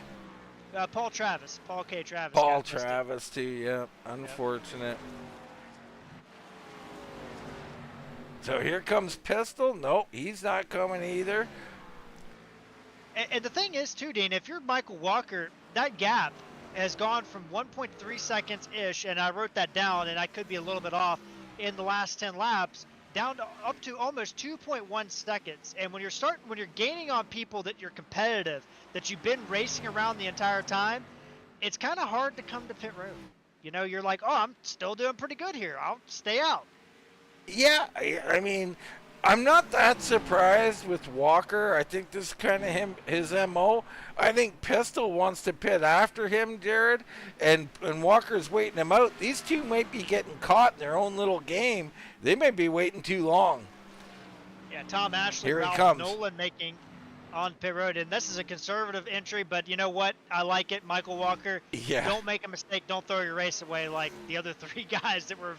Paul K. Travis. Paul Travis, too, yeah. Unfortunate. Yep. So here comes Pistole. Nope, he's not coming either. And the thing is, too, Dean, if you're Michael Walker, that gap has gone from 1.3 seconds-ish, and I wrote that down, and I could be a little bit off, in the last 10 laps, down to up to almost 2.1 seconds. And when you're gaining on people that you're competitive, that you've been racing around the entire time, it's kind of hard to come to pit road. You know, you're like, oh, I'm still doing pretty good here. I'll stay out. Yeah, I mean, I'm not that surprised with Walker. I think this is kind of his MO. I think Pistole wants to pit after him, Jared, and Walker's waiting him out. These two might be getting caught in their own little game. They might be waiting too long. Yeah, Tom Ashley, Here he Ralph comes. Nolan making on pit road, and this is a conservative entry, but you know what? I like it, Michael Walker. Yeah. Don't make a mistake. Don't throw your race away like the other 3 guys that were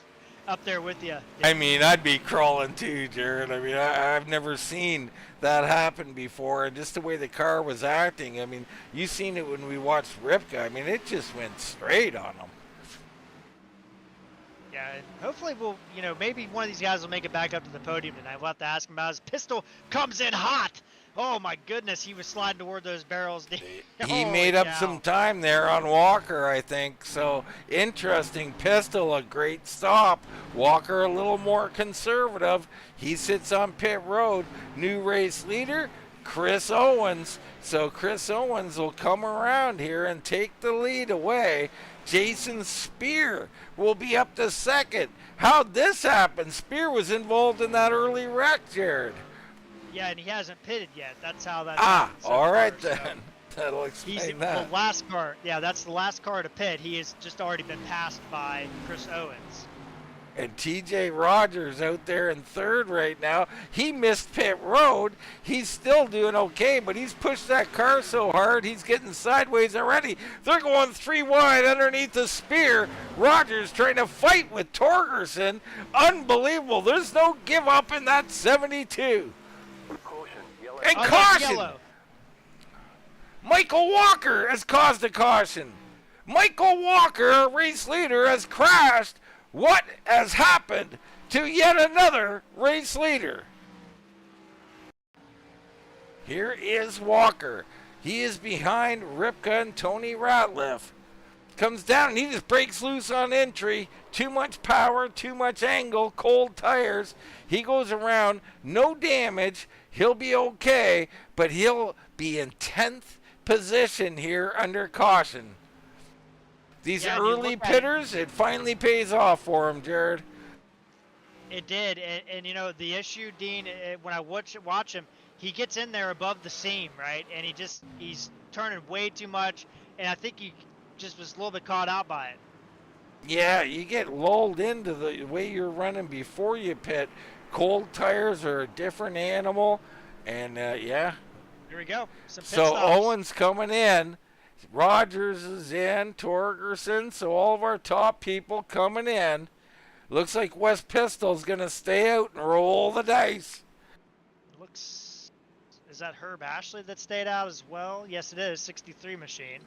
up there with you. I mean, I'd be crawling too, Jared. I mean, I've never seen that happen before, and just the way the car was acting. I mean, you seen it when we watched Ripka. I mean, it just went straight on him. Yeah, and hopefully maybe one of these guys will make it back up to the podium tonight. We'll have to ask him about his Pistole. Comes in hot. Oh my goodness, he was sliding toward those barrels. He made up some time there on Walker, I think. So interesting. Pistole, a great stop. Walker a little more conservative. He sits on pit road. New race leader. Chris Owens. So Chris Owens will come around here and take the lead away. Jason Spear will be up to second. How'd this happen? Spear was involved in that early wreck, Jared. Yeah, and he hasn't pitted yet. That's how that. All right so then. That'll he's explain that. the last car. Yeah, that's the last car to pit. He has just already been passed by Chris Owens. And TJ Rogers out there in third right now. He missed pit road. He's still doing okay, but he's pushed that car so hard he's getting sideways already. They're going 3 wide underneath the Spear. Rogers trying to fight with Torgerson. Unbelievable. There's no give up in that 72. Caution, yellow. And That's caution. yellow. Michael Walker has caused a caution. Michael Walker, a race leader, has crashed. What has happened to yet another race leader? Here is Walker. He is behind Ripka and Tony Ratliff. Comes down and he just breaks loose on entry. Too much power, too much angle, cold tires. He goes around, no damage. He'll be okay, but he'll be in 10th position here under caution. These early pitters, it finally pays off for him, Jared. It did, and you know the issue, Dean. When I watch him, he gets in there above the seam, right, and he's turning way too much, and I think he just was a little bit caught out by it. Yeah, you get lulled into the way you're running before you pit. Cold tires are a different animal, and yeah. Here we go. Some pit So stops. Owen's coming in. Rogers is in, Torgerson, so all of our top people coming in. Looks like Wes Pistole's going to stay out and roll the dice. Is that Herb Ashley that stayed out as well? Yes, it is. 63 machine.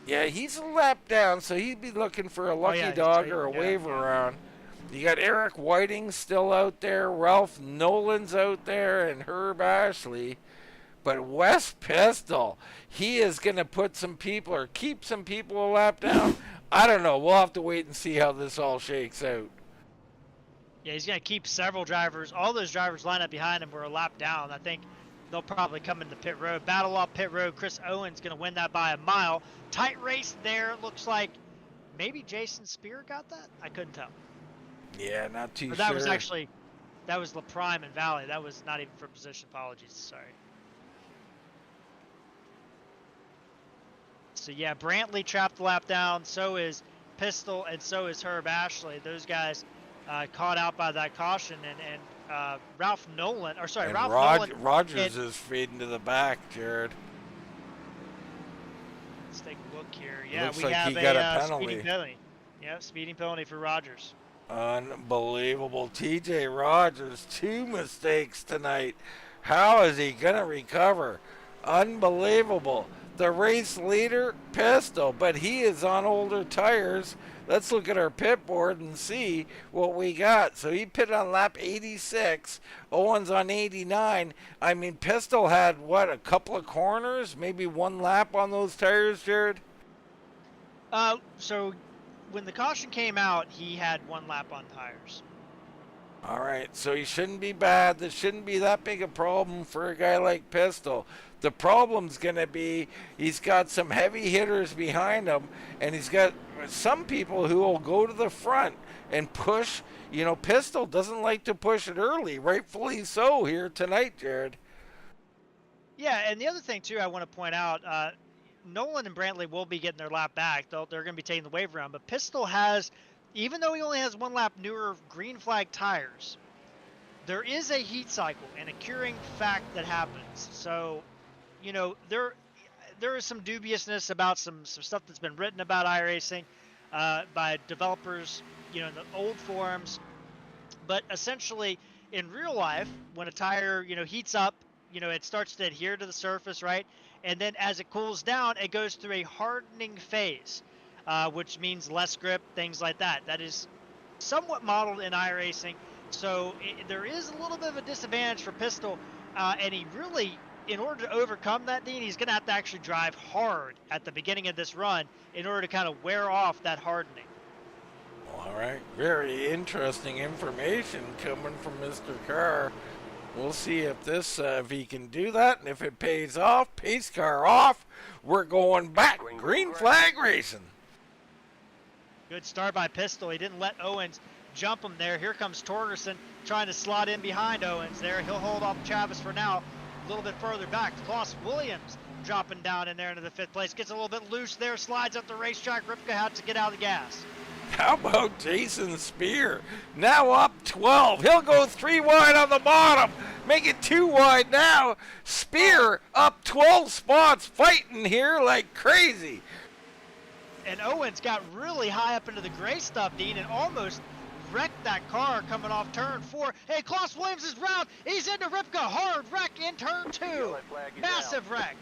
Yeah, he's a lap down, so he'd be looking for a lucky yeah, dog right. or a Yeah, wave yeah. around. You got Eric Whiting still out there, Ralph Nolan's out there, and Herb Ashley. But Wes Pistole, he is going to put some people or keep some people a lap down. I don't know. We'll have to wait and see how this all shakes out. Yeah, he's going to keep several drivers. All those drivers lined up behind him were a lap down. I think they'll probably come into pit road. Battle off pit road. Chris Owens going to win that by a mile. Tight race there. Looks like maybe Jason Spear got that. I couldn't tell. Yeah, not too But sure. that was La Prime and Valley. That was not even for position. Apologies. Sorry. So yeah, Brantley trapped the lap down. So is Pistole, and so is Herb Ashley. Those guys caught out by that caution, and Ralph Nolan, or sorry, and Ralph Nolan. Rogers is fading to the back, Jared. Let's take a look here. Yeah, Looks we like have he got a speeding penalty. penalty. Yeah, speeding penalty for Rogers. Unbelievable. TJ Rogers, 2 mistakes tonight. How is he going to recover? Unbelievable. The race leader, Pistole, but he is on older tires. Let's look at our pit board and see what we got. So he pitted on lap 86. Owens on 89. I mean, Pistole had, what, a couple of corners? Maybe 1 lap on those tires, Jared? So when the caution came out, he had 1 lap on tires. All right, so he shouldn't be bad. This shouldn't be that big a problem for a guy like Pistole. The problem's going to be he's got some heavy hitters behind him, and he's got some people who will go to the front and push. You know, Pistole doesn't like to push it early, rightfully so here tonight, Jared. Yeah, and the other thing, too, I want to point out, Nolan and Brantley will be getting their lap back. They're going to be taking the wave around. But Pistole has, even though he only has 1 lap newer green flag tires, there is a heat cycle and a curing fact that happens. So, you know, there is some dubiousness about some stuff that's been written about iRacing by developers, you know, in the old forums. But essentially, in real life, when a tire, you know, heats up, you know, it starts to adhere to the surface, right? And then as it cools down, it goes through a hardening phase, which means less grip, things like that. That is somewhat modeled in iRacing. So there is a little bit of a disadvantage for Pistole, and he really, in order to overcome that, Dean, he's going to have to actually drive hard at the beginning of this run in order to kind of wear off that hardening. All right, very interesting information coming from Mr. Carr. We'll see if this, if he can do that, and if it pays off. Pace car off. We're going back. Green flag racing. Good start by Pistole. He didn't let Owens jump him there. Here comes Torgerson trying to slot in behind Owens there. He'll hold off Travis for now. A little bit further back. Klaus Williams dropping down in there into the 5th place. Gets a little bit loose there. Slides up the racetrack. Ripka had to get out of the gas. How about Jason Spear? Now up 12. He'll go 3 wide on the bottom. Make it 2 wide now. Spear up 12 spots, fighting here like crazy. And Owens got really high up into the gray stuff, Dean, and almost wrecked that car coming off turn 4. Hey, Klaus Williams is round. He's into Ripka. Hard wreck in turn 2. Massive wreck.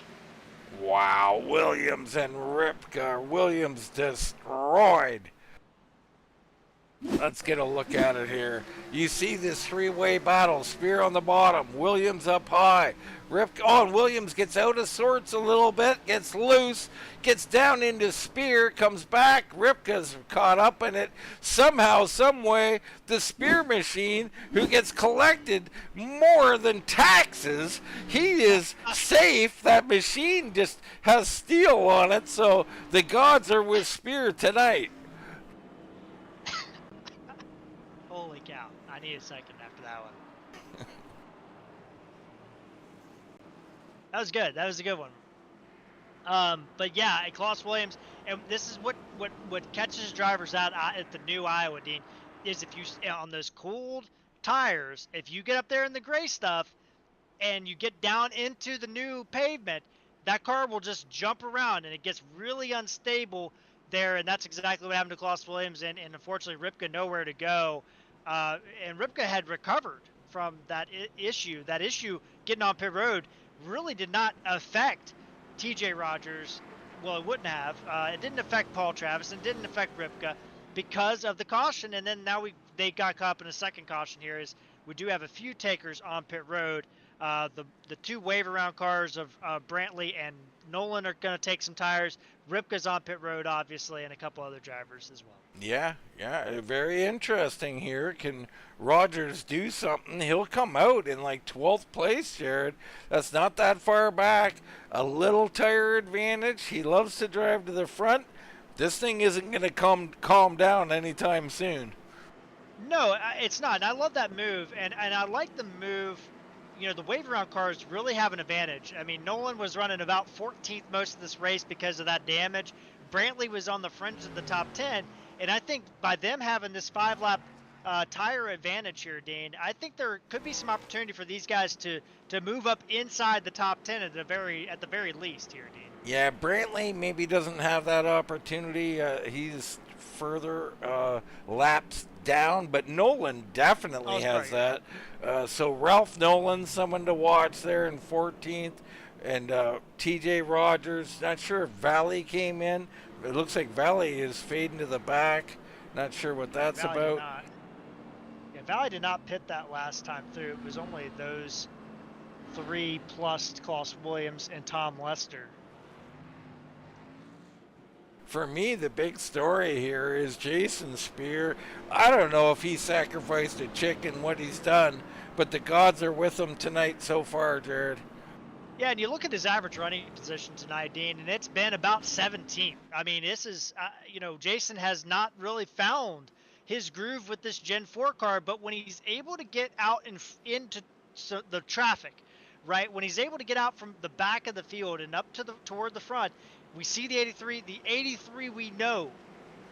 Wow, Williams and Ripka. Williams destroyed. Let's get a look at it here. You see this 3-way battle. Spear on the bottom, Williams up high. Ripka, and Williams gets out of sorts a little bit, gets loose, gets down into Spear, comes back. Ripka's caught up in it. Somehow, some way, the Spear machine, who gets collected more than taxes, he is safe. That machine just has steel on it, so the gods are with Spear tonight. Holy cow. I need a second after that one. That was good. That was a good one. But yeah, Klaus Williams, and this is what catches drivers out at the new Iowa, Dean, is if you, on those cold tires, if you get up there in the gray stuff and you get down into the new pavement, that car will just jump around and it gets really unstable there, and that's exactly what happened to Klaus Williams, and unfortunately Ripka nowhere to go. And Ripka had recovered from that issue. That issue getting on pit road really did not affect TJ Rogers. Well, it wouldn't have. It didn't affect Paul Travis and didn't affect Ripka because of the caution. And then now they got caught up in a second caution here. Is we do have a few takers on pit road. The 2 wave around cars of Brantley and Nolan are going to take some tires. Ripka's on pit road, obviously, and a couple other drivers as well. Yeah, very interesting here. Can Rogers do something? He'll come out in like 12th place, Jared. That's not that far back. A little tire advantage. He loves to drive to the front. This thing isn't going to calm down anytime soon. No, it's not. And I love that move, and I like the move. You know, the wave around cars really have an advantage. I mean, Nolan was running about 14th most of this race because of that damage. Brantley was on the fringe of the top 10, and I think by them having this 5-lap tire advantage here, Dean, I think there could be some opportunity for these guys to move up inside the top 10 at the very least here, Dean. Yeah, Brantley maybe doesn't have that opportunity. He's further laps down, but Nolan definitely has that. So Ralph Nolan, someone to watch there in 14th, and TJ Rogers. Not sure if Valley came in. It looks like Valley is fading to the back. Not sure what that's Valley about. Valley did not pit that last time through. It was only those 3 plus Klaus Williams and Tom Lester. For me, the big story here is Jason Spear. I don't know if he sacrificed a chicken, what he's done, but the gods are with him tonight so far, Jared. Yeah, and you look at his average running position tonight, Dean, and it's been about 17th. I mean, this is, Jason has not really found his groove with this Gen 4 car, but when he's able to get out into the traffic, right, when he's able to get out from the back of the field and up toward the front, we see the 83. The 83, we know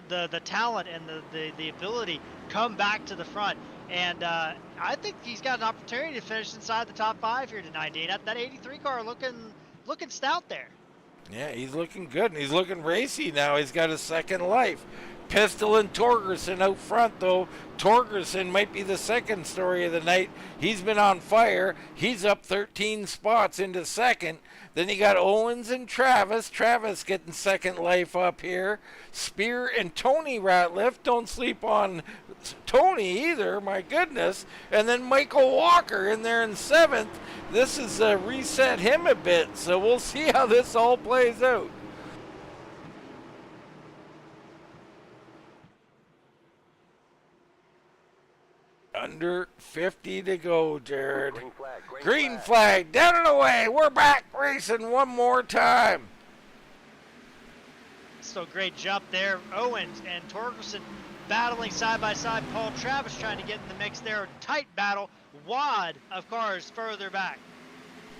the talent and the ability come back to the front. And I think he's got an opportunity to finish inside the top 5 here tonight, Dean. That 83 car looking stout there. Yeah, he's looking good, and he's looking racy now. He's got a second life. Pistole and Torgerson out front, though. Torgerson might be the second story of the night. He's been on fire. He's up 13 spots into second. Then you got Owens and Travis. Travis getting second life up here. Spear and Tony Ratliff. Don't sleep on Tony either, my goodness. And then Michael Walker in there in 7th. This has reset him a bit, so we'll see how this all plays out. Under 50 to go, Jared. Green flag. Green flag, down and away. We're back racing one more time. So great jump there. Owens and Torgerson battling side by side. Paul Travis trying to get in the mix there. Tight battle. Wad of cars further back.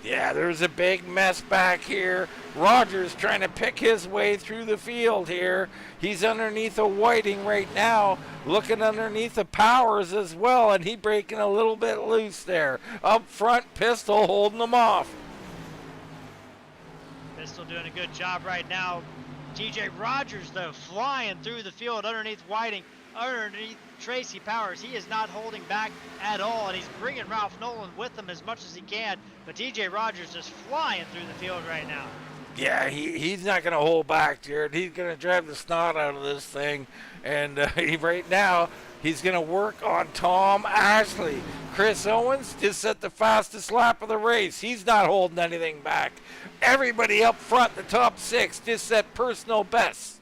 Yeah, there's a big mess back here. Rogers trying to pick his way through the field here. He's underneath a Whiting right now, looking underneath the Powers as well, and he breaking a little bit loose there. Up front, Pistole holding them off. Pistole doing a good job right now. TJ Rogers, though, flying through the field underneath Whiting, underneath Tracy Powers. He is not holding back at all, and he's bringing Ralph Nolan with him as much as he can. But TJ Rogers is flying through the field right now. Yeah, he's not going to hold back, Jared. He's going to drive the snot out of this thing. And right now, he's going to work on Tom Ashley. Chris Owens just set the fastest lap of the race. He's not holding anything back. Everybody up front, the top 6, just set personal bests.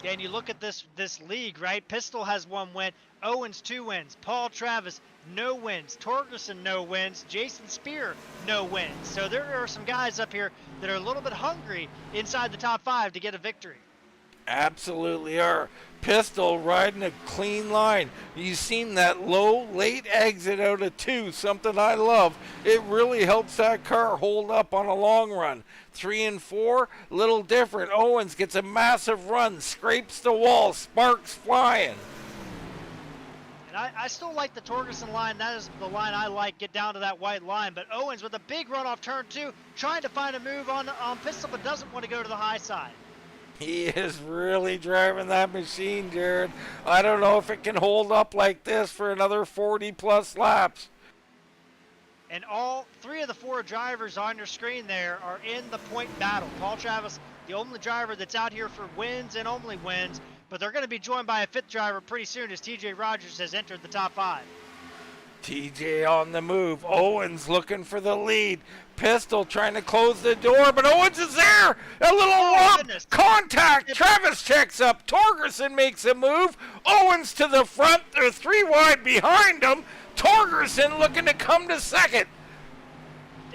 Yeah, and you look at this league, right? Pistole has 1 win, Owens 2 wins, Paul Travis no wins, Torgerson no wins, Jason Spear no wins. So there are some guys up here that are a little bit hungry inside the top 5 to get a victory. Absolutely are. Pistole riding a clean line. You've seen that low, late exit out of 2, something I love. It really helps that car hold up on a long run. 3 and 4, little different. Owens gets a massive run, scrapes the wall, sparks flying. And I still like the Torgerson line. That is the line I like. Get down to that white line. But Owens with a big run off turn 2, trying to find a move on Pistole, but doesn't want to go to the high side. He is really driving that machine, Jared. I don't know if it can hold up like this for another 40-plus laps. And all 3 of the 4 drivers on your screen there are in the point battle. Paul Travis, the only driver that's out here for wins and only wins, but they're going to be joined by a 5th driver pretty soon as TJ Rogers has entered the top 5. TJ on the move. Owens looking for the lead. Pistole trying to close the door, but Owens is there. A little lump. Contact. Travis checks up. Torgerson makes a move. Owens to the front. They're 3 wide behind him. Torgerson looking to come to 2nd.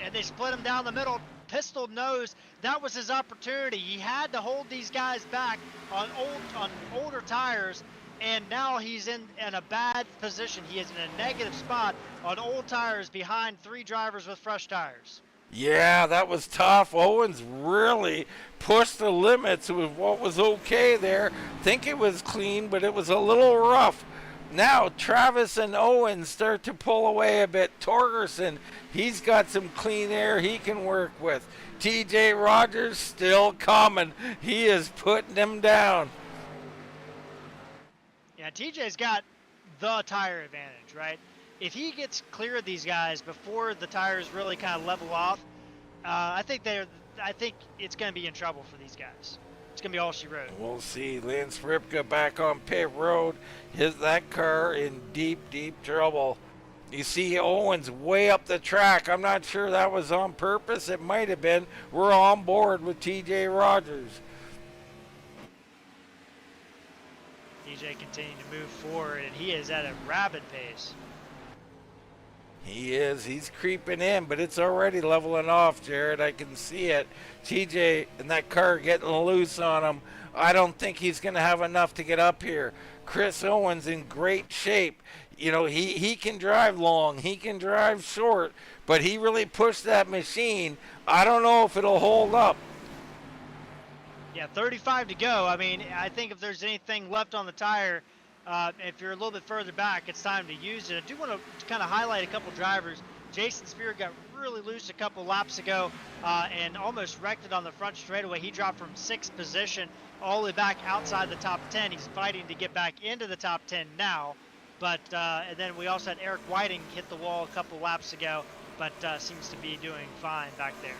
And they split him down the middle. Pistole knows that was his opportunity. He had to hold these guys back on older tires. And now he's in a bad position. He is in a negative spot on old tires behind 3 drivers with fresh tires. Yeah, that was tough. Owens really pushed the limits with what was okay there. Think it was clean, but it was a little rough. Now Travis and Owens start to pull away a bit. Torgerson, he's got some clean air he can work with. TJ Rogers still coming. He is putting them down. Yeah, TJ's got the tire advantage, right? If he gets clear of these guys before the tires really kind of level off, I think it's going to be in trouble for these guys. It's going to be all she wrote. We'll see. Lance Ripka back on pit road. That car in deep, deep trouble. You see Owens way up the track. I'm not sure that was on purpose. It might have been. We're on board with TJ Rogers. TJ continuing to move forward, and he is at a rapid pace. He is. He's creeping in, but it's already leveling off, Jared. I can see it. TJ and that car getting loose on him. I don't think he's going to have enough to get up here. Chris Owens in great shape. You know, he can drive long. He can drive short, but he really pushed that machine. I don't know if it'll hold up. Yeah, 35 to go. I mean, I think if there's anything left on the tire, if you're a little bit further back, it's time to use it. I do want to kind of highlight a couple drivers. Jason Spear got really loose a couple laps ago and almost wrecked it on the front straightaway. He dropped from 6th position all the way back outside the top 10. He's fighting to get back into the top 10 now. But and then we also had Eric Whiting hit the wall a couple laps ago, but seems to be doing fine back there.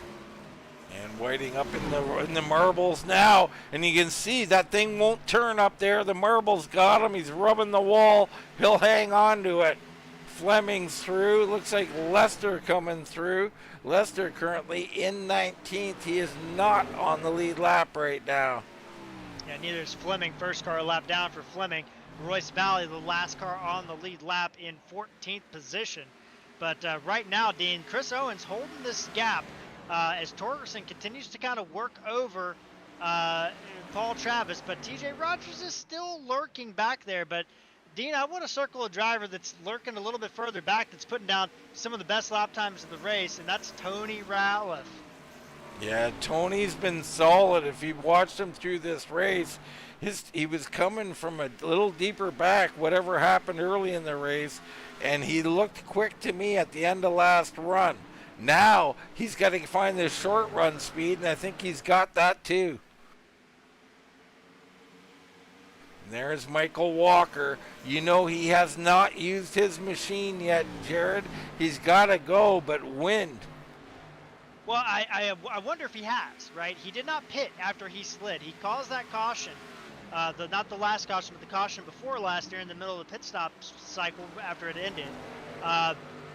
And Whiting up in the marbles now, and you can see that thing won't turn up there. The marbles got him. He's rubbing the wall. He'll hang on to it. Fleming's through. Looks like Lester coming through. Lester currently in 19th. He is not on the lead lap right now. Yeah, neither is Fleming. First car lap down for Fleming. Royce Valley, the last car on the lead lap, in 14th position. But right now, Dean, Chris Owens holding this gap as Torgerson continues to kind of work over Paul Travis. But TJ Rogers is still lurking back there. But Dean, I want to circle a driver that's lurking a little bit further back, that's putting down some of the best lap times of the race, and that's Tony Ratliff. Yeah, Tony's been solid. If you watched him through this race, he was coming from a little deeper back, whatever happened early in the race, and he looked quick to me at the end of last run. Now he's got to find the short run speed, and I think he's got that too. And there's Michael Walker. You know he has not used his machine yet, Jared. He's got to go, but wind. Well, I wonder if he has, right? He did not pit after he slid. He caused that caution, not the last caution, but the caution before last during the middle of the pit stop cycle after it ended.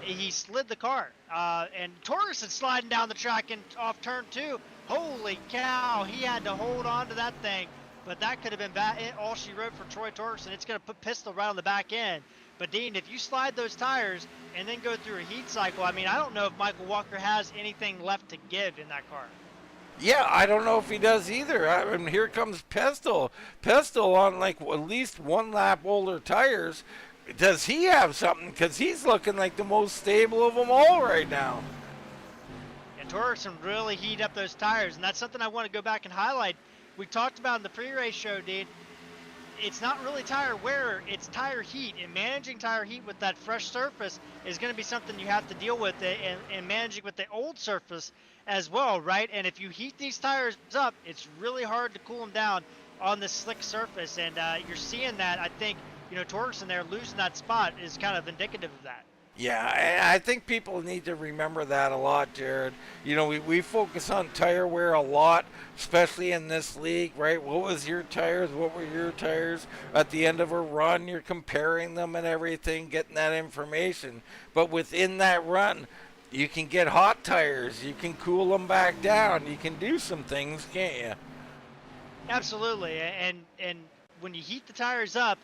He slid the car, and Torgerson sliding down the track and off turn 2. Holy cow, he had to hold on to that thing, but that could have been all she wrote for Troy Torgerson. It's going to put Pistole right on the back end. But Dean, if you slide those tires and then go through a heat cycle, I mean, I don't know if Michael Walker has anything left to give in that car. Yeah, I don't know if he does either. I mean, here comes Pistole. Pistole on like at least 1 lap older tires. Does he have something? Because he's looking like the most stable of them all right now. And Torgerson really heated up those tires, and that's something I want to go back and highlight. We talked about in the pre-race show, Dean. It's not really tire wear, it's tire heat, and managing tire heat with that fresh surface is going to be something you have to deal with, and managing with the old surface as well, right? And if you heat these tires up, it's really hard to cool them down on this slick surface, and you're seeing that. I think, you know, Torgerson there losing that spot is kind of indicative of that. Yeah, I think people need to remember that a lot, Jared. You know, we focus on tire wear a lot, especially in this league, right? What was your tires? What were your tires? At the end of a run, you're comparing them and everything, getting that information. But within that run, you can get hot tires. You can cool them back down. You can do some things, can't you? Absolutely, and when you heat the tires up,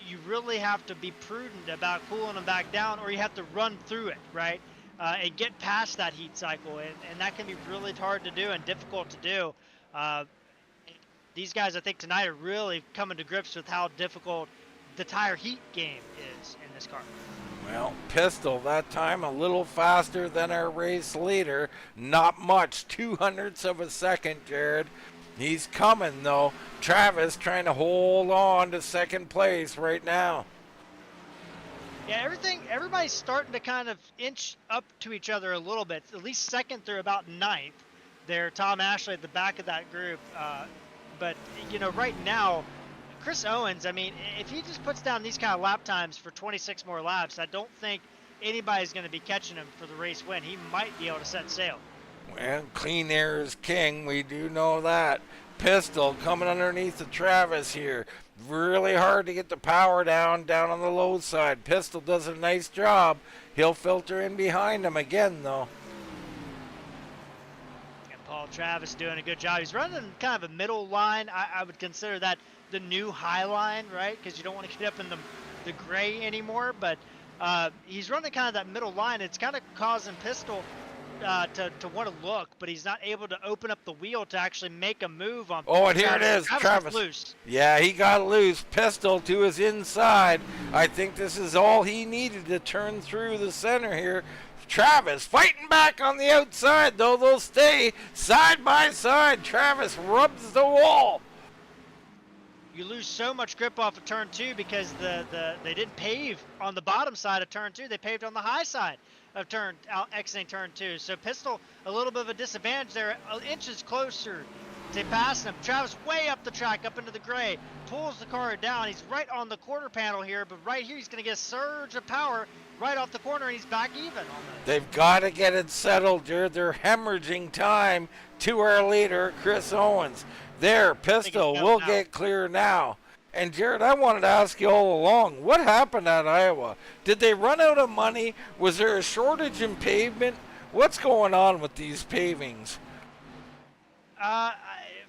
you really have to be prudent about cooling them back down, or you have to run through it, right? And get past that heat cycle, and that can be really hard to do and difficult to do. These guys, I think, tonight are really coming to grips with how difficult the tire heat game is in this car. Well, Pistole that time a little faster than our race leader. Not much, 200ths of a second, Jared. He's coming, though. Travis trying to hold on to second place right now. Yeah, everybody's starting to kind of inch up to each other a little bit, at least second through about 9th. There, Tom Ashley at the back of that group. But, you know, right now, Chris Owens, I mean, if he just puts down these kind of lap times for 26 more laps, I don't think anybody's going to be catching him for the race win. He might be able to set sail. Well, clean air is king. We do know that. Pistole coming underneath the Travis here. Really hard to get the power down on the low side. Pistole does a nice job. He'll filter in behind him again, though. And Paul Travis doing a good job. He's running kind of a middle line. I would consider that the new high line, right? Because you don't want to get up in the gray anymore. But he's running kind of that middle line. It's kind of causing Pistole to want to look, but he's not able to open up the wheel to actually make a move on. Oh, and here it is, Travis. Loose. Yeah, he got loose. Pistole to his inside. I think this is all he needed to turn through the center here. Travis fighting back on the outside, though. They'll stay side by side. Travis rubs the wall. You lose so much grip off of turn 2 because they didn't pave on the bottom side of turn 2. They paved on the high side of exiting turn 2. So Pistole, a little bit of a disadvantage there, inches closer to passing him. Travis way up the track, up into the gray, pulls the car down. He's right on the quarter panel here, but right here he's going to get a surge of power right off the corner, and he's back even almost. They've got to get it settled, Jared. They're hemorrhaging time to our leader, Chris Owens. There, Pistole will get clear now. And Jared, I wanted to ask you all along, what happened at Iowa? Did they run out of money? Was there a shortage in pavement? What's going on with these pavings?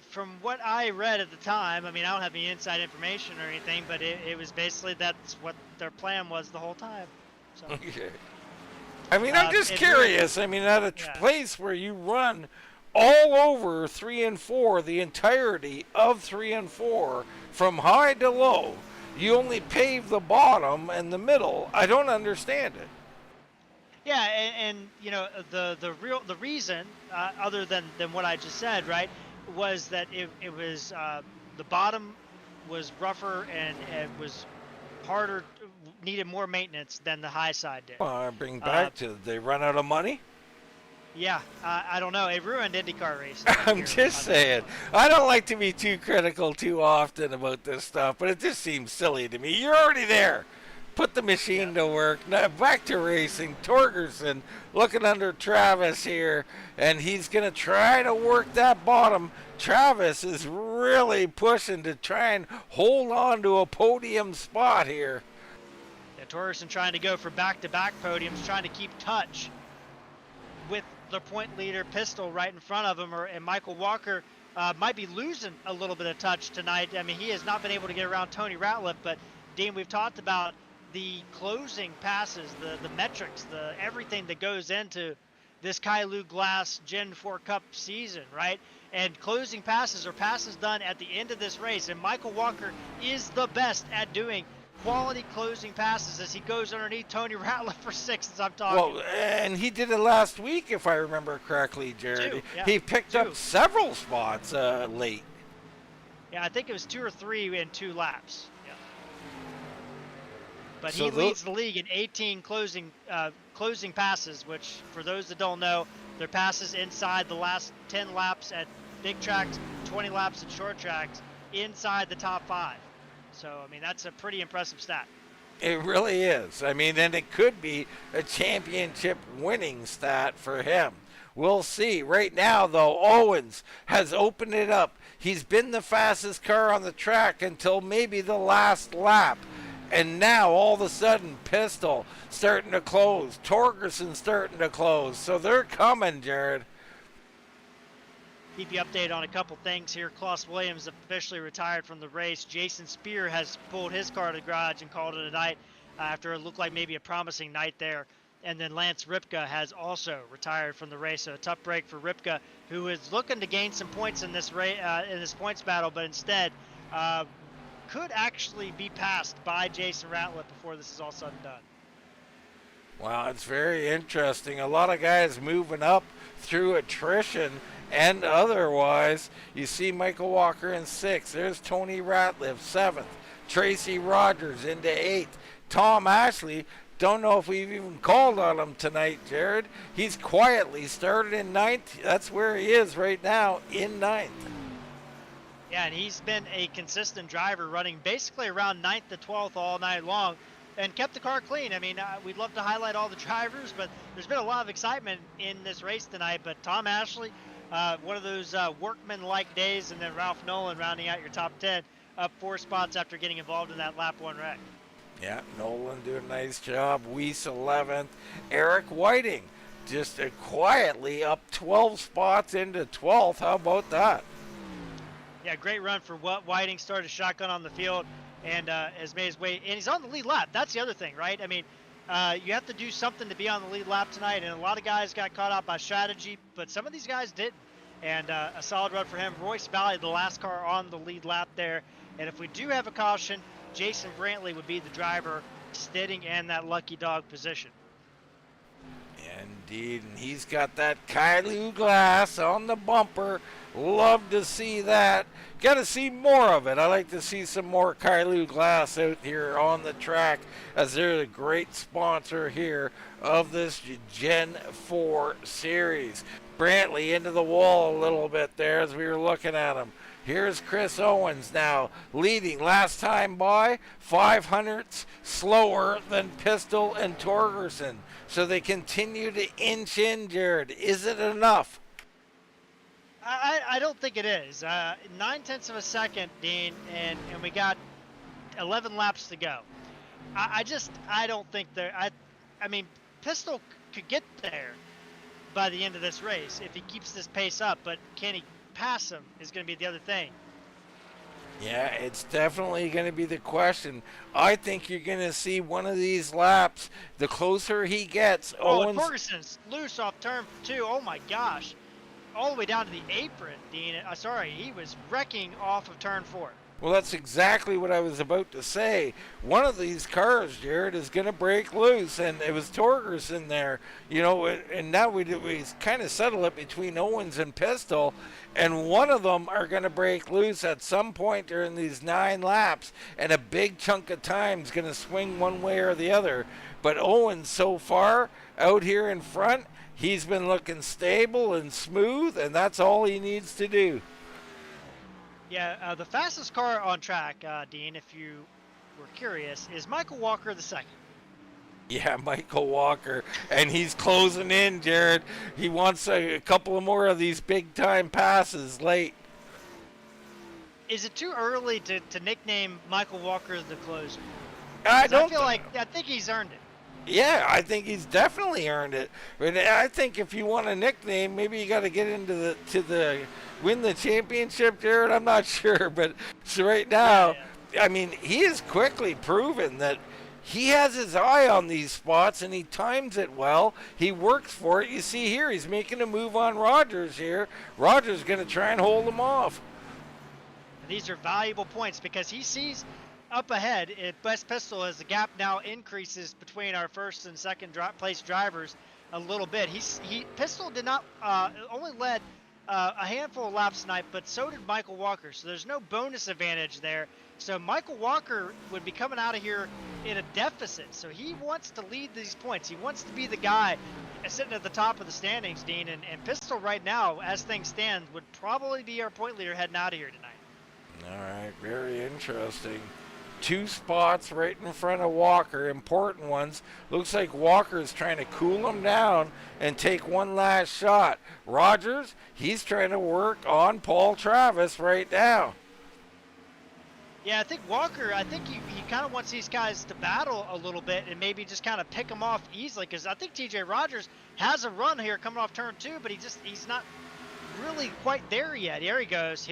from what I read at the time, I mean, I don't have any inside information or anything, but it was basically that's what their plan was the whole time. So, Okay. I mean, I'm just it curious. I mean, at a Yeah. place where you run all over 3 and 4, the entirety of 3 and 4, from high to low, you only pave the bottom and the middle. I don't understand it. Yeah, and you know the reason other than what I just said, right, was that it was the bottom was rougher and it was harder, needed more maintenance than the high side did. Bring back to, did they run out of money? Yeah, I don't know. It ruined IndyCar racing. I'm here just saying. I don't like to be too critical too often about this stuff, but it just seems silly to me. You're already there. Put the machine to work. Now back to racing. Torgerson looking under Travis here, and he's going to try to work that bottom. Travis is really pushing to try and hold on to a podium spot here. Yeah, Torgerson trying to go for back-to-back podiums, trying to keep touch with the point leader Pistole right in front of him, and Michael Walker might be losing a little bit of touch tonight. I mean, he has not been able to get around Tony Ratliff, but Dean, we've talked about the closing passes, the metrics, the everything that goes into this Kylou Glass Gen 4 Cup season, right? And closing passes are passes done at the end of this race, and Michael Walker is the best at doing quality closing passes as he goes underneath Tony Ratliff for 6 as I'm talking. Well, and he did it last week, if I remember correctly, Jared. Two, yeah, He picked two. up several spots late. Yeah, I think it was 2 or 3 in 2 laps. Yeah. But So he leads the league in 18 closing passes, which, for those that don't know, they're passes inside the last 10 laps at big tracks, 20 laps at short tracks, inside the top 5. So, I mean, that's a pretty impressive stat. It really is. I mean, and it could be a championship winning stat for him. We'll see. Right now, though, Owens has opened it up. He's been the fastest car on the track until maybe the last lap. And now, all of a sudden, Pistole starting to close. Torgerson starting to close. So they're coming, Jared. Keep you updated on a couple things here. Klaus Williams officially retired from the race. Jason Spear has pulled his car to the garage and called it a night after it looked like maybe a promising night there. And then Lance Ripka has also retired from the race. So a tough break for Ripka, who is looking to gain some points in this points battle, but instead could actually be passed by Jason Ratliff before this is all said and done. Wow, it's very interesting. A lot of guys moving up through attrition and otherwise. You see Michael Walker in 6th. There's Tony Ratliff, 7th. Tracy Rogers into 8th. Tom Ashley, don't know if we've even called on him tonight, Jared. He's quietly started in 9th. That's where he is right now, in 9th. Yeah, and he's been a consistent driver, running basically around 9th to 12th all night long, and kept the car clean. I mean, we'd love to highlight all the drivers, but there's been a lot of excitement in this race tonight. But Tom Ashley, one of those workman-like days, and then Ralph Nolan rounding out your top 10, up 4 spots after getting involved in that lap 1 wreck. Yeah, Nolan doing a nice job. Weiss 11th. Eric Whiting just quietly up 12 spots into 12th. How about that? Yeah, great run for Whiting. Started shotgun on the field and has made his way. And he's on the lead lap. That's the other thing, right? I mean, you have to do something to be on the lead lap tonight. And a lot of guys got caught out by strategy, but some of these guys didn't. And a solid run for him. Royce Valley, the last car on the lead lap there. And if we do have a caution, Jason Brantley would be the driver sitting in that lucky dog position. Indeed, and he's got that Kylou Glass on the bumper. Love to see that. Got to see more of it. I like to see some more Kylou Glass out here on the track, as they're a great sponsor here of this Gen 4 series. Brantley into the wall a little bit there as we were looking at him. Here's Chris Owens now leading. Last time by 500ths slower than Pistole and Torgerson. So they continue to inch in, Jared. Is it enough? I don't think it is. 9/10 of a second, Dean, and we got 11 laps to go. I don't think there. I mean, Pistole could get there by the end of this race if he keeps this pace up, but can he pass him is going to be the other thing. Yeah, it's definitely going to be the question. I think you're going to see one of these laps, the closer he gets. Oh, Owens, Torgerson's loose off turn 2. Oh my gosh. All the way down to the apron, Dean. Sorry, he was wrecking off of turn 4. well, that's exactly what I was about to say. One of these cars, Jared, is going to break loose, and it was Torgerson there, you know, and now we kind of settle it between Owens and Pistole, and one of them are going to break loose at some point during these 9 laps, and a big chunk of time is going to swing one way or the other. But Owens, so far, out here in front, he's been looking stable and smooth, and that's all he needs to do. Yeah, the fastest car on track, Dean, if you were curious, is Michael Walker the second. Yeah, Michael Walker, and he's closing in, Jared. He wants a couple of more of these big-time passes late. Is it too early to nickname Michael Walker the closer? I think he's earned it. Yeah, I think he's definitely earned it. But I think if you want a nickname, maybe you got to get into the win the championship, Jared. I'm not sure, but so right now, I mean, he has quickly proven that he has his eye on these spots and he times it well. He works for it. You see here, he's making a move on Rogers here. Rogers going to try and hold him off. These are valuable points because he sees up ahead at West Pistole as the gap now increases between our first and second place drivers a little bit. Pistole did not only led a handful of laps tonight, but so did Michael Walker. So there's no bonus advantage there. So Michael Walker would be coming out of here in a deficit. So he wants to lead these points. He wants to be the guy sitting at the top of the standings, Dean. And Pistole right now, as things stand, would probably be our point leader heading out of here tonight. All right, very interesting. 2 spots right in front of Walker, important ones. Looks like Walker's trying to cool him down and take one last shot. Rogers, he's trying to work on Paul Travis right now. Yeah, I think Walker, he kind of wants these guys to battle a little bit and maybe just kind of pick them off easily, because I think TJ Rogers has a run here coming off turn 2, but he's not really quite there yet. Here he goes.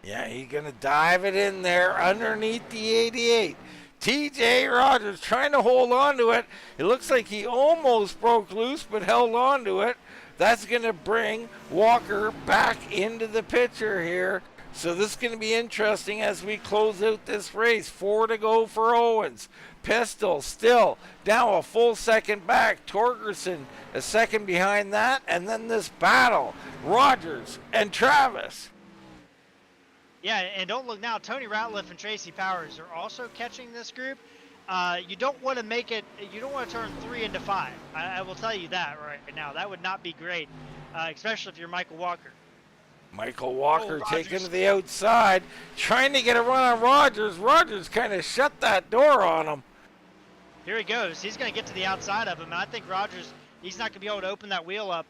Yeah, he's going to dive it in there underneath the 88. TJ Rogers trying to hold on to it. It looks like he almost broke loose but held on to it. That's going to bring Walker back into the picture here. So this is going to be interesting as we close out this race. 4 to go for Owens. Pistole still now a full second back. Torgerson a second behind that. And then this battle, Rogers and Travis. Yeah, and don't look now, Tony Ratliff and Tracy Powers are also catching this group. You don't want to turn 3 into 5. I will tell you that right now. That would not be great, especially if you're Michael Walker. Michael Walker taking to the outside, trying to get a run on Rogers. Rogers kind of shut that door on him. Here he goes. He's going to get to the outside of him, and I think Rogers, he's not going to be able to open that wheel up.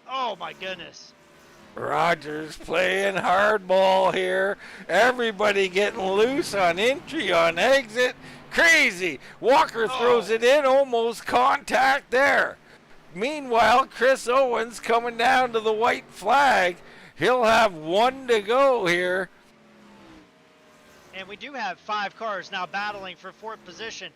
Oh, my goodness. Rogers playing hardball here. Everybody getting loose on entry, on exit. Crazy. Walker throws it in, almost contact there. Meanwhile, Chris Owens coming down to the white flag. He'll have 1 to go here. And we do have 5 cars now battling for 4th position.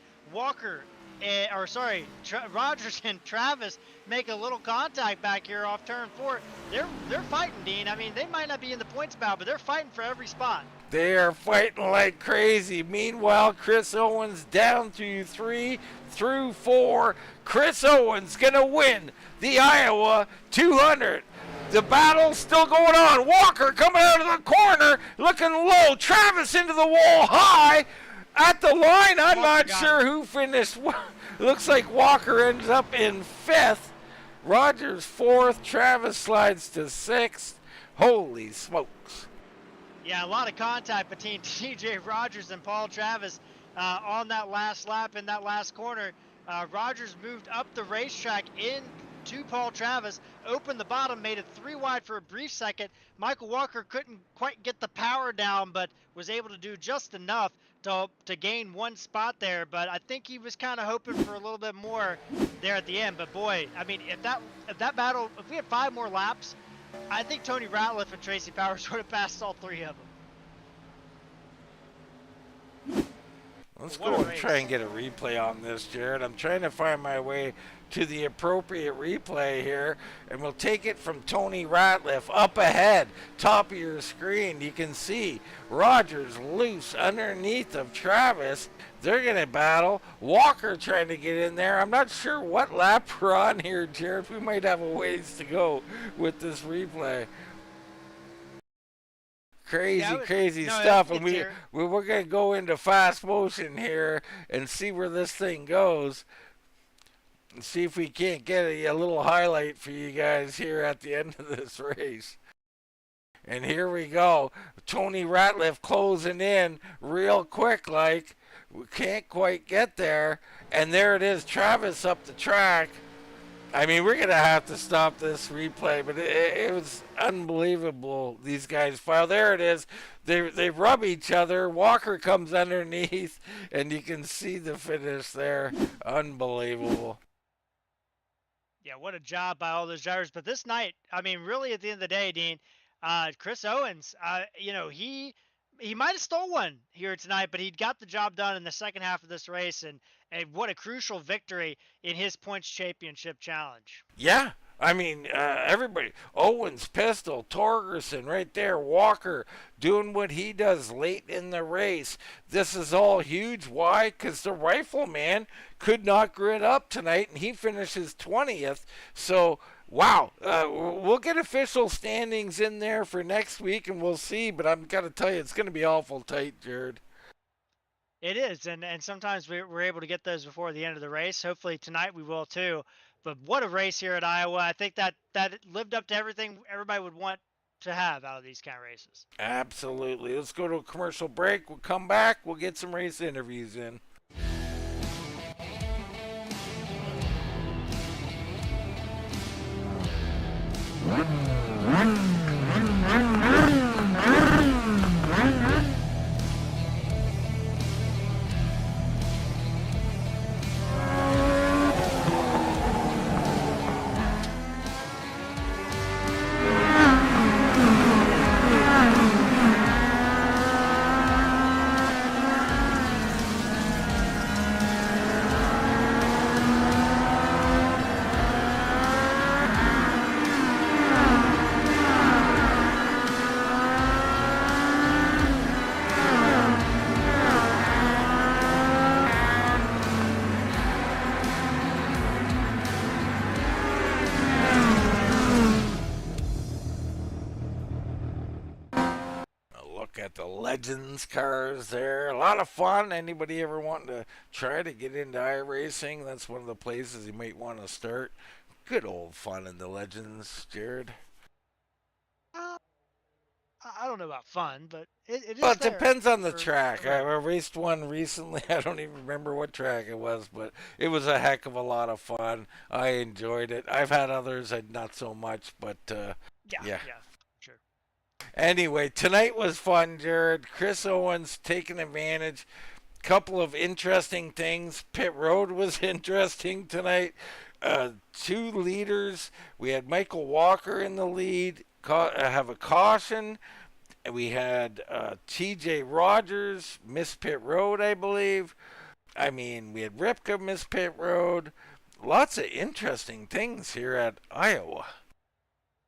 Rogers and Travis make a little contact back here off turn 4. They're fighting, Dean. I mean, they might not be in the points battle, but they're fighting for every spot. They are fighting like crazy. Meanwhile, Chris Owens down to 3 through 4. Chris Owens gonna win the Iowa 200. The battle's still going on. Walker coming out of the corner, looking low. Travis into the wall high. At the line, I'm not sure who finished. Looks like Walker ends up in 5th. Rogers 4th. Travis slides to 6th. Holy smokes. Yeah, a lot of contact between TJ Rogers and Paul Travis on that last lap in that last corner. Rogers moved up the racetrack into Paul Travis, opened the bottom, made it 3 wide for a brief second. Michael Walker couldn't quite get the power down, but was able to do just enough to gain 1 spot there. But I think he was kind of hoping for a little bit more there at the end. But boy, I mean, if we had 5 more laps, I think Tony Ratliff and Tracy Powers would have passed all three of them. Let's What go a and race. try and get a replay on this, Jared. I'm trying to find my way to the appropriate replay here, and we'll take it from Tony Ratliff up ahead, top of your screen. You can see Rogers loose underneath of Travis. They're going to battle. Walker trying to get in there. I'm not sure what lap we're on here, Jared. We might have a ways to go with this replay. Crazy stuff, and we're going to go into fast motion here and see where this thing goes. And see if we can't get a little highlight for you guys here at the end of this race. And here we go. Tony Ratliff closing in real quick like. We can't quite get there. And there it is, Travis up the track. I mean, we're going to have to stop this replay, but it was unbelievable. These guys file. There it is. They rub each other. Walker comes underneath, and you can see the finish there. Unbelievable. Yeah, what a job by all those drivers. But this night, I mean, really at the end of the day, Dean, Chris Owens, he might have stole one here tonight, but he got the job done in the second half of this race, and what a crucial victory in his points championship challenge. Yeah. I mean, everybody, Owens, Pistole, Torgerson right there, Walker doing what he does late in the race. This is all huge. Why? Because the Rifleman could not grid up tonight, and he finishes 20th. So, wow, we'll get official standings in there for next week, and we'll see. But I'm got to tell you, it's going to be awful tight, Jared. It is, and sometimes we're able to get those before the end of the race. Hopefully tonight we will too. But what a race here at Iowa. I think that lived up to everything everybody would want to have out of these kind of races. Absolutely. Let's go to a commercial break. We'll come back. We'll get some race interviews in. At the Legends cars there. A lot of fun. Anybody ever wanting to try to get into iRacing? That's one of the places you might want to start. Good old fun in the Legends, Jared. I don't know about fun, but it is. Well, it depends on the track. I raced one recently. I don't even remember what track it was, but it was a heck of a lot of fun. I enjoyed it. I've had others, not so much, but yeah. Sure. Anyway, tonight was fun, Jared. Chris Owens taking advantage. Couple of interesting things. Pit Road was interesting tonight. Two leaders. We had Michael Walker in the lead. Have a caution. We had TJ Rogers miss pit road, I believe. I mean, we had Ripka miss pit road. Lots of interesting things here at Iowa.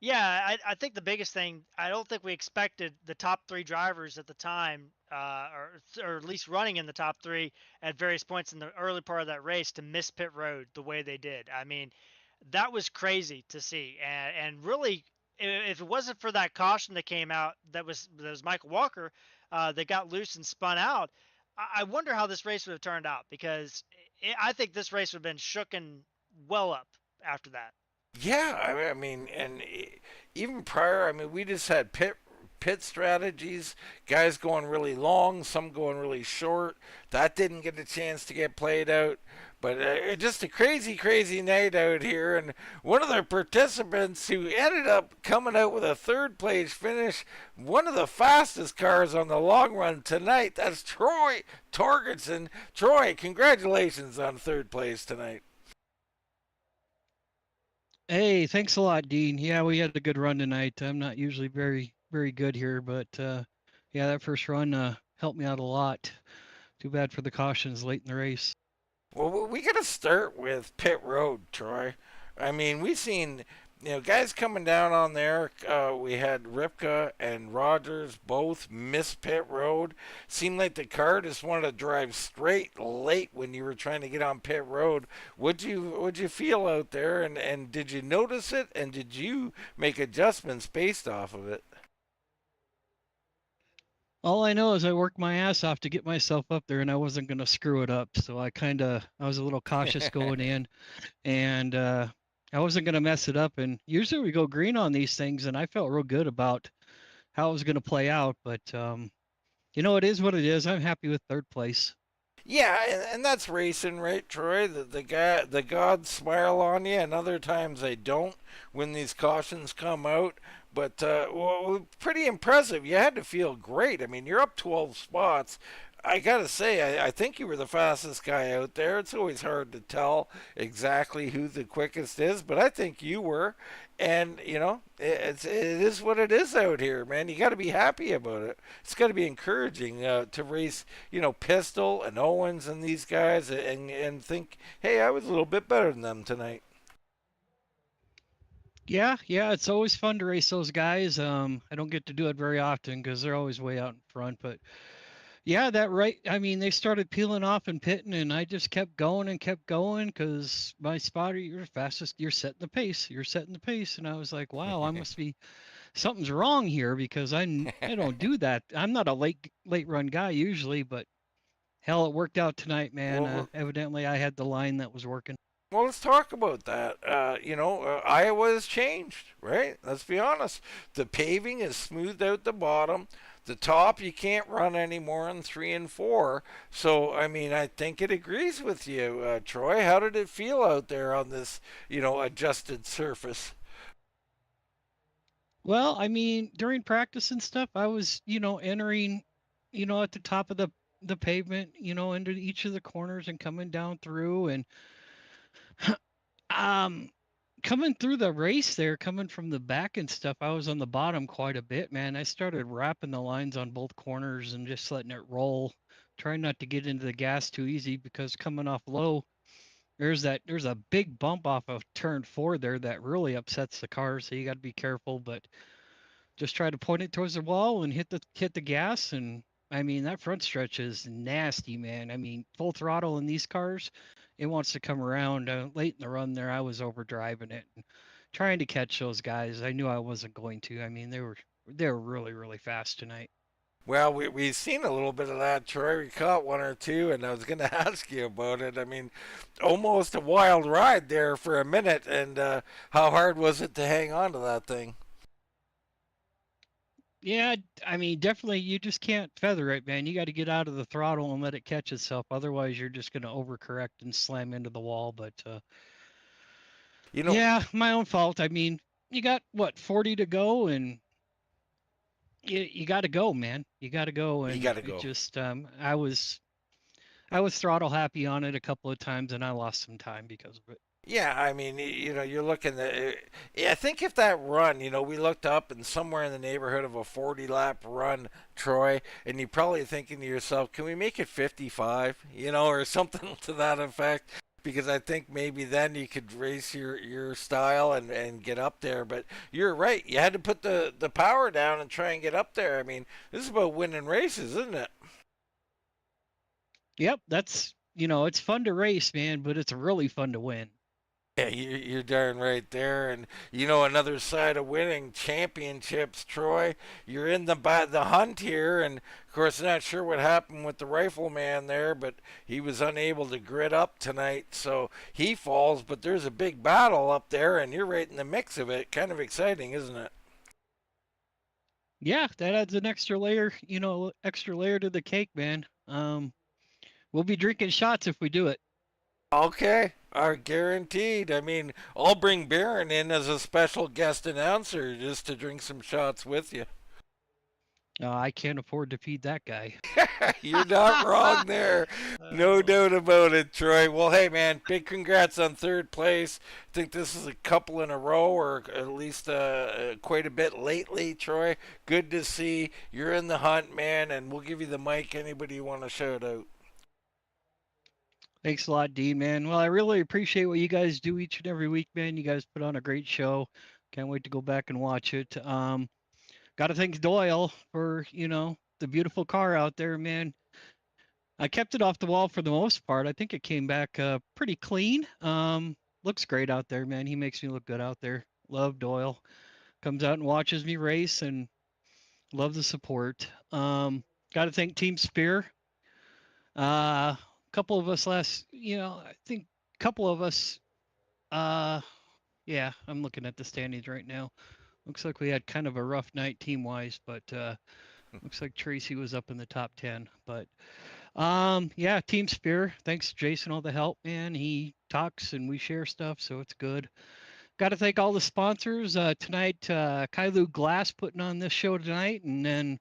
Yeah, I think the biggest thing, I don't think we expected the top three drivers at the time, or at least running in the top three at various points in the early part of that race, to miss pit road the way they did. I mean, that was crazy to see. And really, if it wasn't for that caution that came out, that was Michael Walker, that got loose and spun out, I wonder how this race would have turned out, because I think this race would have been shooken well up after that. Yeah, I mean, and even prior, I mean, we just had pit strategies, guys going really long, some going really short. That didn't get a chance to get played out. But just a crazy night out here. And one of the participants who ended up coming out with a third place finish, one of the fastest cars on the long run tonight, that's Troy Torgerson. Troy, congratulations on third place tonight. Hey, thanks a lot, Dean. Yeah, we had a good run tonight. I'm not usually very good here, but yeah, that first run helped me out a lot. Too bad for the cautions late in the race. Well, we got to start with pit road, Troy. I mean, we seen guys coming down on there. We had Ripka and Rogers both miss pit road. Seemed like the car just wanted to drive straight late when you were trying to get on pit road. What'd you feel out there? And did you notice it? And did you make adjustments based off of it? All I know is I worked my ass off to get myself up there, and I wasn't gonna screw it up. So I was a little cautious going in, and I wasn't gonna mess it up. And usually we go green on these things, and I felt real good about how it was gonna play out. But it is what it is. I'm happy with third place. Yeah, and that's racing, right, Troy? The gods smile on you, and other times they don't when these cautions come out. But pretty impressive. You had to feel great. I mean, you're up 12 spots. I gotta say, I think you were the fastest guy out there. It's always hard to tell exactly who the quickest is, but I think you were. And it is what it is out here, man. You got to be happy about it. It's got to be encouraging to race, Pistol and Owens and these guys, and think, hey, I was a little bit better than them tonight. Yeah, it's always fun to race those guys. I don't get to do it very often because they're always way out in front. But yeah, that right. I mean, they started peeling off and pitting, and I just kept going and kept going because my spotter, you're fastest. You're setting the pace. You're setting the pace, and I was like, wow, I must be something's wrong here because I don't do that. I'm not a late run guy usually, but hell, it worked out tonight, man. well, Evidently, I had the line that was working. Well, let's talk about that. Iowa has changed, right? Let's be honest. The paving is smoothed out the bottom. The top you can't run anymore in 3 and 4. So, I mean, I think it agrees with you, Troy. How did it feel out there on this, adjusted surface? Well, I mean, during practice and stuff, I was, entering, at the top of the pavement, into each of the corners and coming down through and um coming through the race there, coming from the back and stuff, I was on the bottom quite a bit, man. I started wrapping the lines on both corners and just letting it roll, trying not to get into the gas too easy because coming off low, there's a big bump off of turn 4 there that really upsets the car, so you got to be careful, but just try to point it towards the wall and hit the gas. And I mean, that front stretch is nasty, man. I mean, full throttle in these cars, it wants to come around. Late in the run there, I was overdriving it and trying to catch those guys. I knew I wasn't going to. I mean, they were really fast tonight. Well, we've seen a little bit of that, Troy. We caught one or two, and I was going to ask you about it. I mean, almost a wild ride there for a minute, and how hard was it to hang on to that thing? Yeah, I mean, definitely you just can't feather it, man. You got to get out of the throttle and let it catch itself. Otherwise, you're just going to overcorrect and slam into the wall. But You know, yeah, my own fault. I mean, you got what 40 to go, and you got to go, man. You got to go, you and got to it go. just I was throttle happy on it a couple of times, and I lost some time because of it. Yeah, I mean, you're looking at. I think if that run, we looked up and somewhere in the neighborhood of a 40-lap run, Troy, and you're probably thinking to yourself, can we make it 55, or something to that effect? Because I think maybe then you could race your style and get up there. But you're right. You had to put the power down and try and get up there. I mean, this is about winning races, isn't it? Yep, that's it's fun to race, man, but it's really fun to win. Yeah, you're darn right there. And another side of winning championships, Troy. You're in the hunt here, and of course, not sure what happened with the rifleman there, but he was unable to grit up tonight, so he falls. But there's a big battle up there, and you're right in the mix of it. Kind of exciting, isn't it? Yeah, that adds an extra layer to the cake, man. We'll be drinking shots if we do it. Okay, are guaranteed. I mean, I'll bring Baron in as a special guest announcer just to drink some shots with you. I can't afford to feed that guy. You're not wrong there. No doubt about it, Troy. Well, hey, man, big congrats on third place. I think this is a couple in a row, or at least quite a bit lately, Troy. Good to see. You're in the hunt, man, and we'll give you the mic. Anybody you want to shout out? Thanks a lot, Dean, man. Well, I really appreciate what you guys do each and every week, man. You guys put on a great show. Can't wait to go back and watch it. Got to thank Doyle for, the beautiful car out there, man. I kept it off the wall for the most part. I think it came back pretty clean. Looks great out there, man. He makes me look good out there. Love Doyle. Comes out and watches me race and love the support. Got to thank Team Spear. A couple of us I think a couple of us, yeah, I'm looking at the standings right now. Looks like we had kind of a rough night team wise, but looks like Tracy was up in the top 10. But yeah, Team Spear. Thanks, Jason, all the help, man. He talks and we share stuff, so it's good. Got to thank all the sponsors tonight. Kylou Glass putting on this show tonight, and then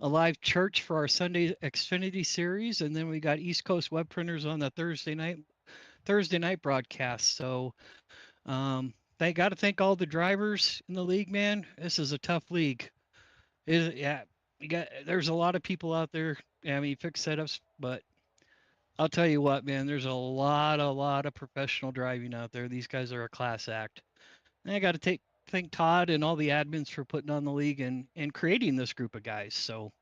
a live church for our Sunday Xfinity series, and then we got East Coast Web Printers on the Thursday night broadcast. So, got to thank all the drivers in the league, man. This is a tough league. Yeah, there's a lot of people out there. I mean, fixed setups, but I'll tell you what, man. There's a lot of professional driving out there. These guys are a class act. And I got to thank Todd and all the admins for putting on the league and creating this group of guys. So,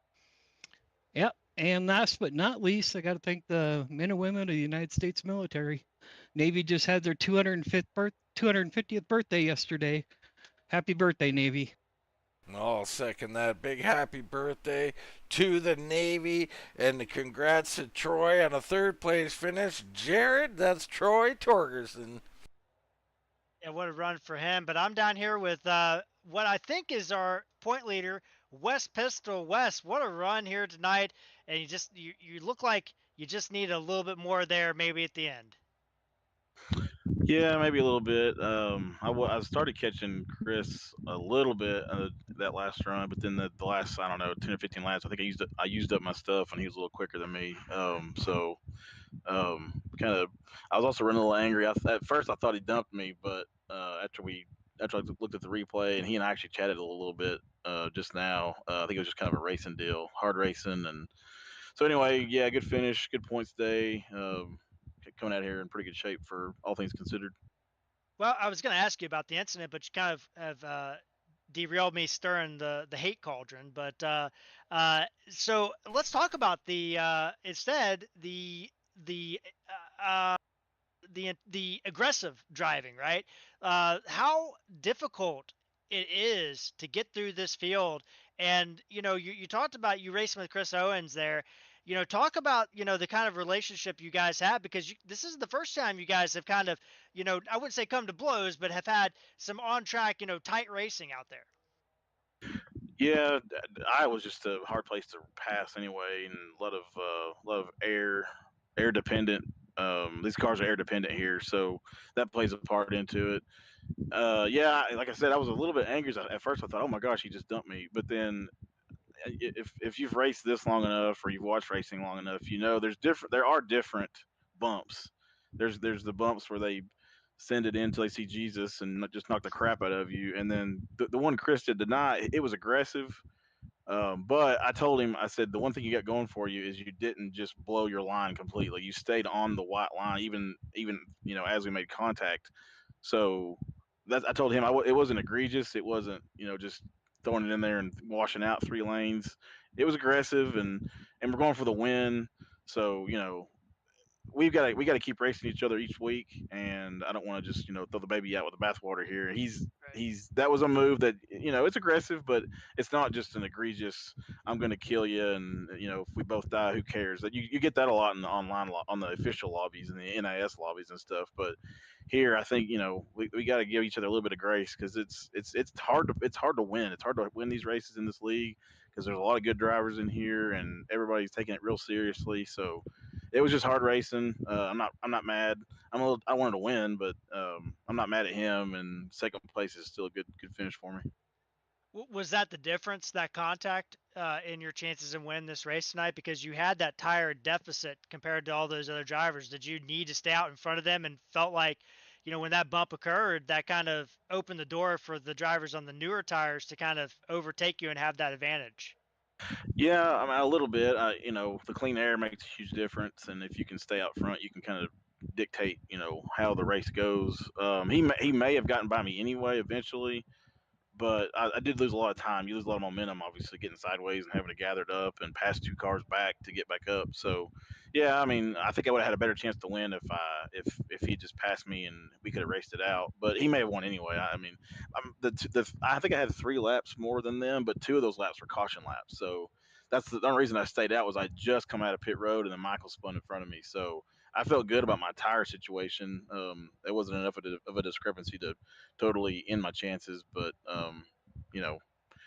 yep. And last but not least, I got to thank the men and women of the United States military. Navy just had their 250th birthday yesterday. Happy birthday, Navy. I'll second that. Big happy birthday to the Navy, and congrats to Troy on a third place finish. Jared, that's Troy Torgerson. Yeah, what a run for him. But I'm down here with what I think is our point leader, Wes Pistole. Wes, what a run here tonight. And you look like you just need a little bit more there maybe at the end. Yeah, maybe a little bit. I started catching Chris a little bit that last run, but then the last, I don't know, 10 or 15 laps, I think I used up my stuff, and he was a little quicker than me. Kind of, I was also running a little angry. At first, I thought he dumped me, but after I looked at the replay, and he and I actually chatted a little bit just now. I think it was just kind of a racing deal, hard racing, and so anyway, yeah, good finish, good points day. Coming out here in pretty good shape for all things considered. Well, I was going to ask you about the incident, but you kind of have derailed me stirring the hate cauldron. But so let's talk about instead the aggressive driving, right? How difficult it is to get through this field. And you talked about you racing with Chris Owens there. Talk about the kind of relationship you guys have, because this is the first time you guys have kind of I wouldn't say come to blows, but have had some on track tight racing out there. Yeah, Iowa was just a hard place to pass anyway, and a lot of air dependent. These cars are air dependent here, so that plays a part into it. Yeah, like I said, I was a little bit angry at first. I thought, oh my gosh, he just dumped me. But then, if you've raced this long enough, or you've watched racing long enough, there are different bumps. There's the bumps where they send it in until they see Jesus and just knock the crap out of you. And then the one Chris did deny, it was aggressive. But I told him, I said, the one thing you got going for you is you didn't just blow your line completely. You stayed on the white line, even as we made contact. So I told him it wasn't egregious. It wasn't just throwing it in there and washing out 3 lanes. It was aggressive, and we're going for the win. So we got to keep racing each other each week, and I don't want to just throw the baby out with the bathwater here. He's that was a move that it's aggressive, but it's not just an egregious I'm going to kill you, and if we both die, who cares? That you get that a lot in the online on the official lobbies and the NIS lobbies and stuff, but here I think we got to give each other a little bit of grace, because it's hard to win. It's hard to win these races in this league because there's a lot of good drivers in here, and everybody's taking it real seriously. So it was just hard racing. I'm not mad. I wanted to win, but I'm not mad at him. And second place is still a good finish for me. Was that the difference, that contact in your chances of winning this race tonight because you had that tire deficit compared to all those other drivers? Did you need to stay out in front of them and felt like, when that bump occurred, that kind of opened the door for the drivers on the newer tires to kind of overtake you and have that advantage? Yeah, I mean, a little bit. The clean air makes a huge difference, and if you can stay out front, you can kind of dictate, how the race goes. He may have gotten by me anyway eventually, but I did lose a lot of time. You lose a lot of momentum, obviously, getting sideways and having to gather it up and pass two cars back to get back up. So, yeah, I mean, I think I would have had a better chance to win if he just passed me and we could have raced it out. But he may have won anyway. I mean, I think I had 3 laps more than them, but 2 of those laps were caution laps. So that's the only reason I stayed out was I just come out of pit road and then Michael spun in front of me. So I felt good about my tire situation. It wasn't enough of a discrepancy to totally end my chances. But you know,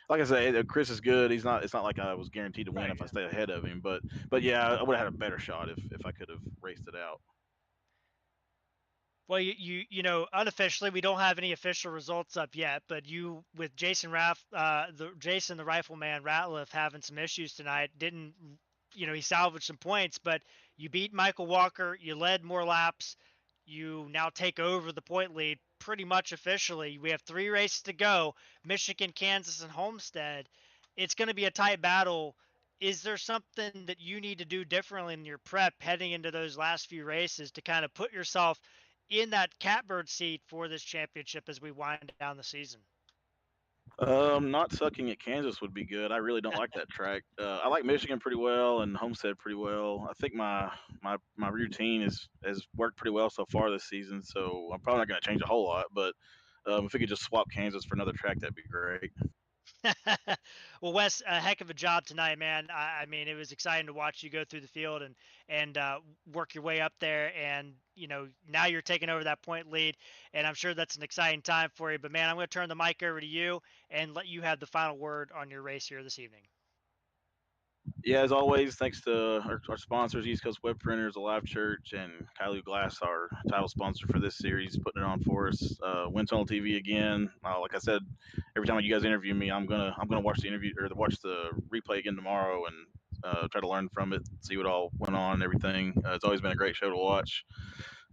like I said, Chris is good. He's not. It's not like I was guaranteed to win if I stayed ahead of him. But yeah, I would have had a better shot if I could have raced it out. Well, unofficially, we don't have any official results up yet, but you with Jason the Rifleman Ratliff having some issues tonight, didn't, he salvaged some points, but you beat Michael Walker, you led more laps, you now take over the point lead pretty much officially. We have 3 races to go: Michigan, Kansas, and Homestead. It's going to be a tight battle. Is there something that you need to do differently in your prep heading into those last few races to kind of put yourself in that catbird seat for this championship as we wind down the season? Not sucking at Kansas would be good. I really don't like that track. I like Michigan pretty well and Homestead pretty well. I think my routine has worked pretty well so far this season, so I'm probably not going to change a whole lot. But if we could just swap Kansas for another track, that'd be great. Well, Wes, a heck of a job tonight, man. I mean, it was exciting to watch you go through the field and work your way up there. And, now you're taking over that point lead, and I'm sure that's an exciting time for you. But, man, I'm going to turn the mic over to you and let you have the final word on your race here this evening. Yeah, as always, thanks to our sponsors, East Coast Web Printers, Alive Church, and Kylou Glass, our title sponsor for this series, putting it on for us. Wind Tunnel TV again. Like I said, every time you guys interview me, I'm gonna watch the interview or watch the replay again tomorrow and try to learn from it, see what all went on and everything. It's always been a great show to watch.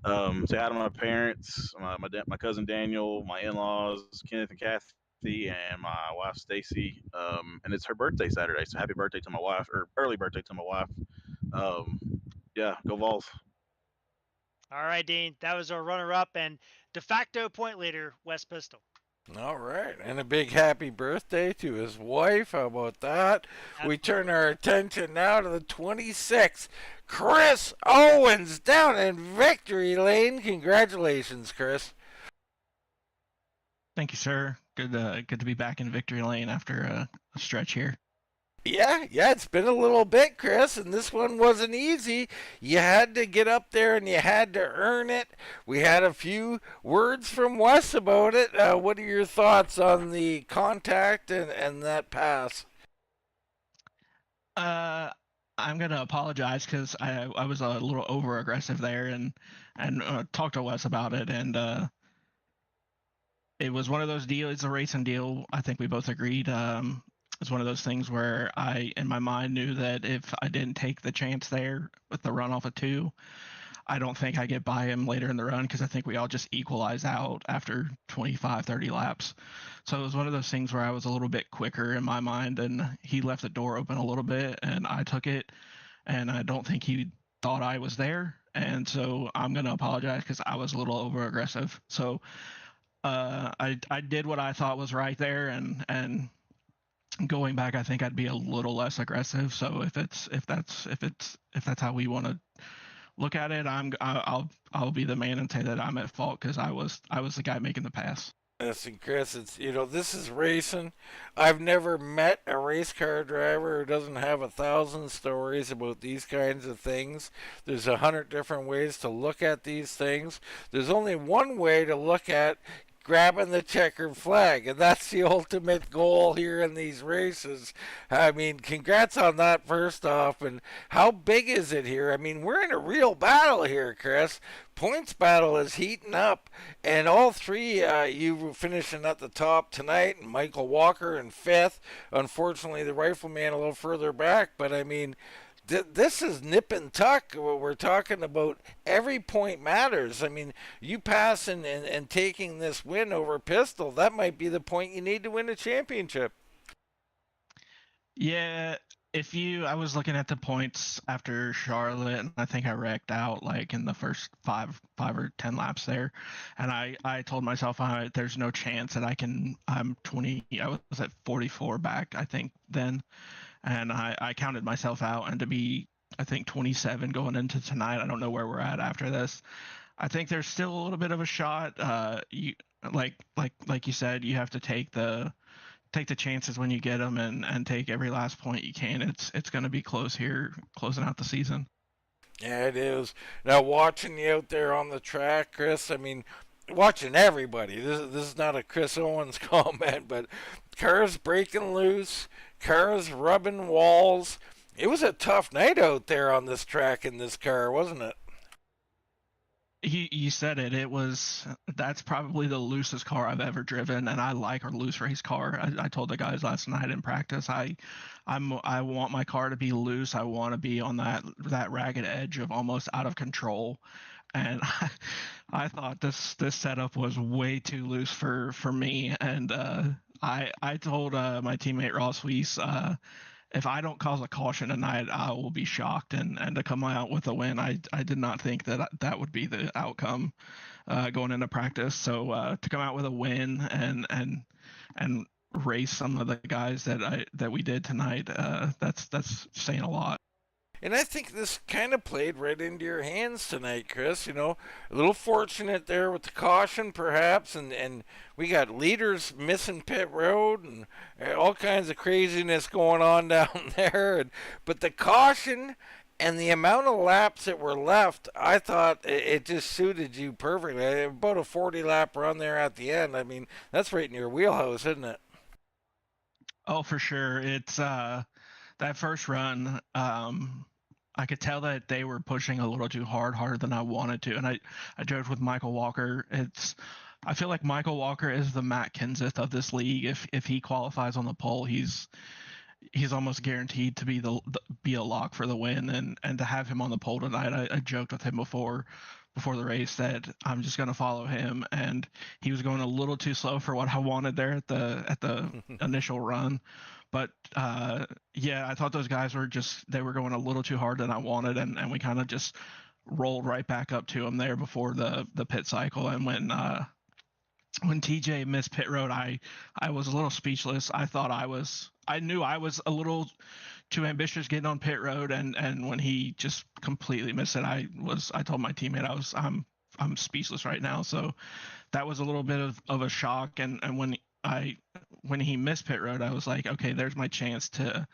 Say hi to my parents, my cousin Daniel, my in-laws, Kenneth and Kathy, and my wife Stacy, and it's her birthday Saturday. So happy birthday to my wife, or early birthday to my wife. Yeah, go Vols. All right, Dean, that was our runner-up and de facto point leader, Wes Pistole. All right, and a big happy birthday to his wife. How about that? We turn our attention now to the 26th. Chris Owens down in victory lane. Congratulations, Chris. Thank you, sir. Good to be back in victory lane after a stretch here. Yeah, it's been a little bit, Chris, and this one wasn't easy. You had to get up there and you had to earn it. We had a few words from Wes about it. What are your thoughts on the contact and that pass? I'm gonna apologize because I was a little over aggressive there and talked to Wes about it, and it was one of those deals. It's a racing deal. I think we both agreed. It's one of those things where I, in my mind, knew that if I didn't take the chance there with the run off of 2, I don't think I get by him later in the run because I think we all just equalize out after 25, 30 laps. So it was one of those things where I was a little bit quicker in my mind, and he left the door open a little bit, and I took it, and I don't think he thought I was there. And so I'm going to apologize because I was a little over aggressive. So I did what I thought was right there, and going back, I think I'd be a little less aggressive. So if that's how we want to look at it, I'll be the man and say that I'm at fault because I was the guy making the pass. Listen, Chris, it's this is racing. I've never met a race car driver who doesn't have 1,000 stories about these kinds of things. There's 100 different ways to look at these things. There's only one way to look at grabbing the checkered flag. And that's the ultimate goal here in these races. I mean, congrats on that first off. And how big is it here? I mean, we're in a real battle here, Chris. Points battle is heating up, and all three you finishing at the top tonight, and Michael Walker in fifth. Unfortunately, the rifleman a little further back, but I mean, this is nip and tuck. We're talking about every point matters. I mean, you passing and taking this win over Pistole, that might be the point you need to win a championship. Yeah, I was looking at the points after Charlotte, and I think I wrecked out like in the first five or 10 laps there, and I told myself there's no chance that I'm 20. I was at 44 back, I think then, and I counted myself out, and to be I think 27 going into tonight, I don't know where we're at after this. I think there's still a little bit of a shot. You like you said, you have to take the chances when you get them and take every last point you can. It's going to be close here, closing out the season. Yeah, it is. Now, watching you out there on the track, Chris, I mean, watching everybody, this is not a Chris Owens comment, but cars breaking loose, cars rubbing walls. It was a tough night out there on this track in this car, wasn't it? You said it. That's probably the loosest car I've ever driven, and I like our loose race car. I told the guys last night in practice, I want my car to be loose. I want to be on that ragged edge of almost out of control, and I thought this setup was way too loose for me. And I told my teammate Ross Weiss, if I don't cause a caution tonight, I will be shocked. And to come out with a win, I did not think that would be the outcome going into practice. So to come out with a win and race some of the guys that we did tonight, that's saying a lot. And I think this kind of played right into your hands tonight, Chris. You know, a little fortunate there with the caution, perhaps, and we got leaders missing pit road and all kinds of craziness going on down there. But the caution and the amount of laps that were left, I thought it just suited you perfectly. About a 40-lap run there at the end. I mean, that's right in your wheelhouse, isn't it? Oh, for sure. It's that first run, I could tell that they were pushing a little too harder than I wanted to. And I joked with Michael Walker. I feel like Michael Walker is the Matt Kenseth of this league. If he qualifies on the pole, he's almost guaranteed to be a lock for the win. And to have him on the pole tonight, I joked with him before the race that I'm just going to follow him, and he was going a little too slow for what I wanted there at the initial run. But yeah, I thought those guys were going a little too hard than I wanted, and we kind of just rolled right back up to them there before the pit cycle. And when TJ missed pit road, I was a little speechless. I knew I was a little too ambitious getting on pit road, and when he just completely missed it, I told my teammate I'm speechless right now. So that was a little bit of a shock. And when he missed pit road, I was like, okay, there's my chance to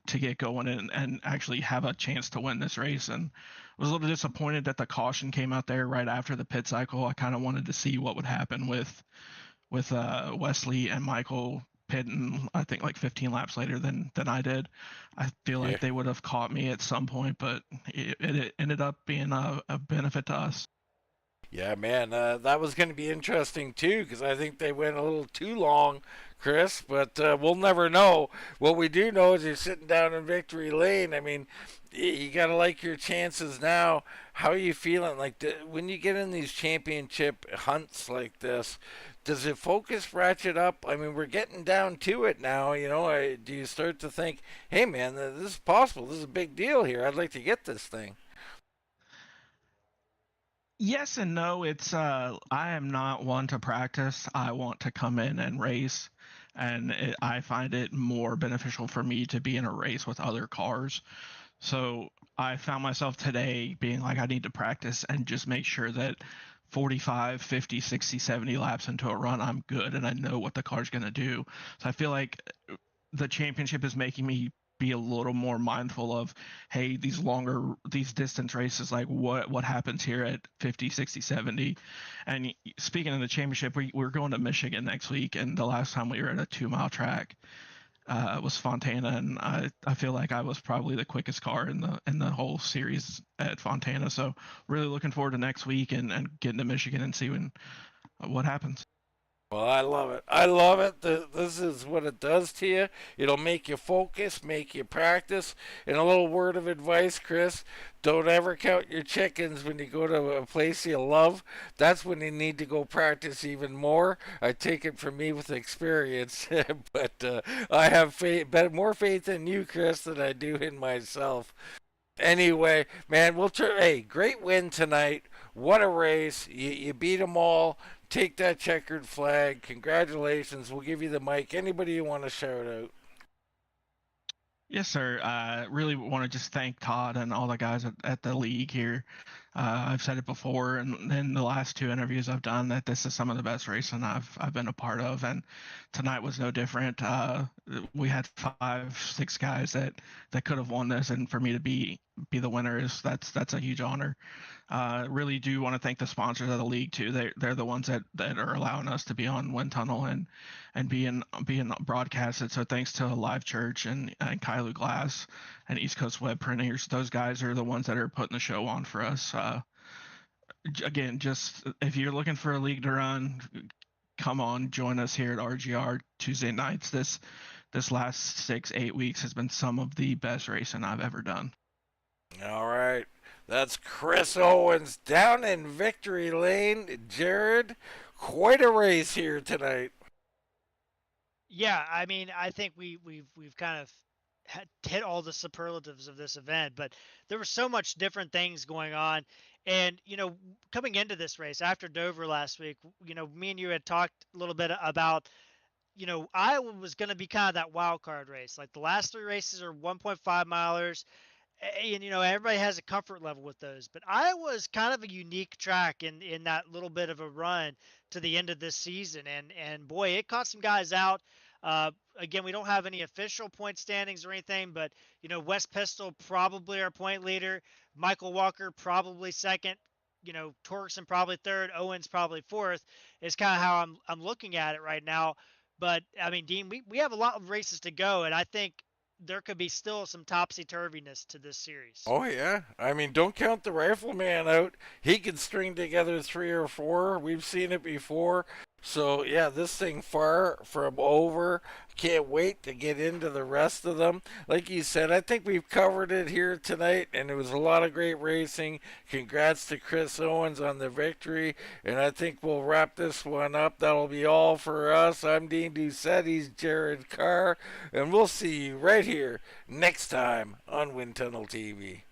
get going and actually have a chance to win this race. And I was a little disappointed that the caution came out there right after the pit cycle. I kind of wanted to see what would happen with Wesley and Michael pitting, I think, like 15 laps later than I did. I feel like they would have caught me at some point, but it ended up being a benefit to us. Yeah, man, that was going to be interesting too, because I think they went a little too long, Chris, but we'll never know. What we do know is you're sitting down in victory lane. I mean, you got to like your chances now. How are you feeling? Like, when you get in these championship hunts like this, does it focus ratchet up? I mean, we're getting down to it now, you know. Do you start to think, hey, man, this is possible. This is a big deal here. I'd like to get this thing. Yes and no. It's I am not one to practice. I want to come in and race, and I find it more beneficial for me to be in a race with other cars. So I found myself today being like, I need to practice and just make sure that 45, 50, 60, 70 laps into a run, I'm good and I know what the car's going to do. So I feel like the championship is making me be a little more mindful of, hey, these distance races, like what happens here at 50, 60, 70. And speaking of the championship, we're going to Michigan next week, and the last time we were at a 2-mile track was Fontana, and I feel like I was probably the quickest car in the whole series at Fontana. So really looking forward to next week and getting to Michigan and seeing what happens. Well, I love it. I love it. This is what it does to you. It'll make you focus, make you practice. And a little word of advice, Chris, don't ever count your chickens when you go to a place you love. That's when you need to go practice even more. I take it from me with experience. But I have more faith in you, Chris, than I do in myself. Anyway, man, hey, great win tonight. What a race. You beat them all. Take that checkered flag. Congratulations. We'll give you the mic. Anybody you want to shout out? Yes, sir. Really want to just thank Todd and all the guys at the league here. I've said it before, and in the last 2 interviews I've done, that this is some of the best racing I've been a part of, and tonight was no different. We had 5, 6 guys that could have won this, and for me to be the winner that's a huge honor. Really do want to thank the sponsors of the league too. They're the ones that are allowing us to be on Wind Tunnel and being broadcasted. So thanks to Live Church and Kylou Glass and East Coast Web Printers. Those guys are the ones that are putting the show on for us. Again, just if you're looking for a league to run, come on, join us here at RGR Tuesday nights. This last 6-8 weeks has been some of the best racing I've ever done. All right. That's Chris Owens down in Victory Lane. Jared, quite a race here tonight. Yeah, I mean, I think we've kind of hit all the superlatives of this event, but there were so much different things going on. And, coming into this race after Dover last week, me and you had talked a little bit about, Iowa was going to be kind of that wild card race. Like the last 3 races are 1.5 milers. And everybody has a comfort level with those, but Iowa is kind of a unique track in that little bit of a run to the end of this season, and boy, it caught some guys out. Again, we don't have any official point standings or anything, but West Pistole probably our point leader, Michael Walker probably second, Torgerson probably third, Owens probably fourth is kind of how I'm looking at it right now. But I mean, Dean, we have a lot of races to go, and I think there could be still some topsy-turviness to this series. Oh, yeah. I mean, don't count the rifleman out. He can string together 3 or 4. We've seen it before. So, yeah, this thing far from over. Can't wait to get into the rest of them. Like you said, I think we've covered it here tonight, and it was a lot of great racing. Congrats to Chris Owens on the victory, and I think we'll wrap this one up. That'll be all for us. I'm Dean Doucette. He's Jared Carr, and we'll see you right here next time on Wind Tunnel TV.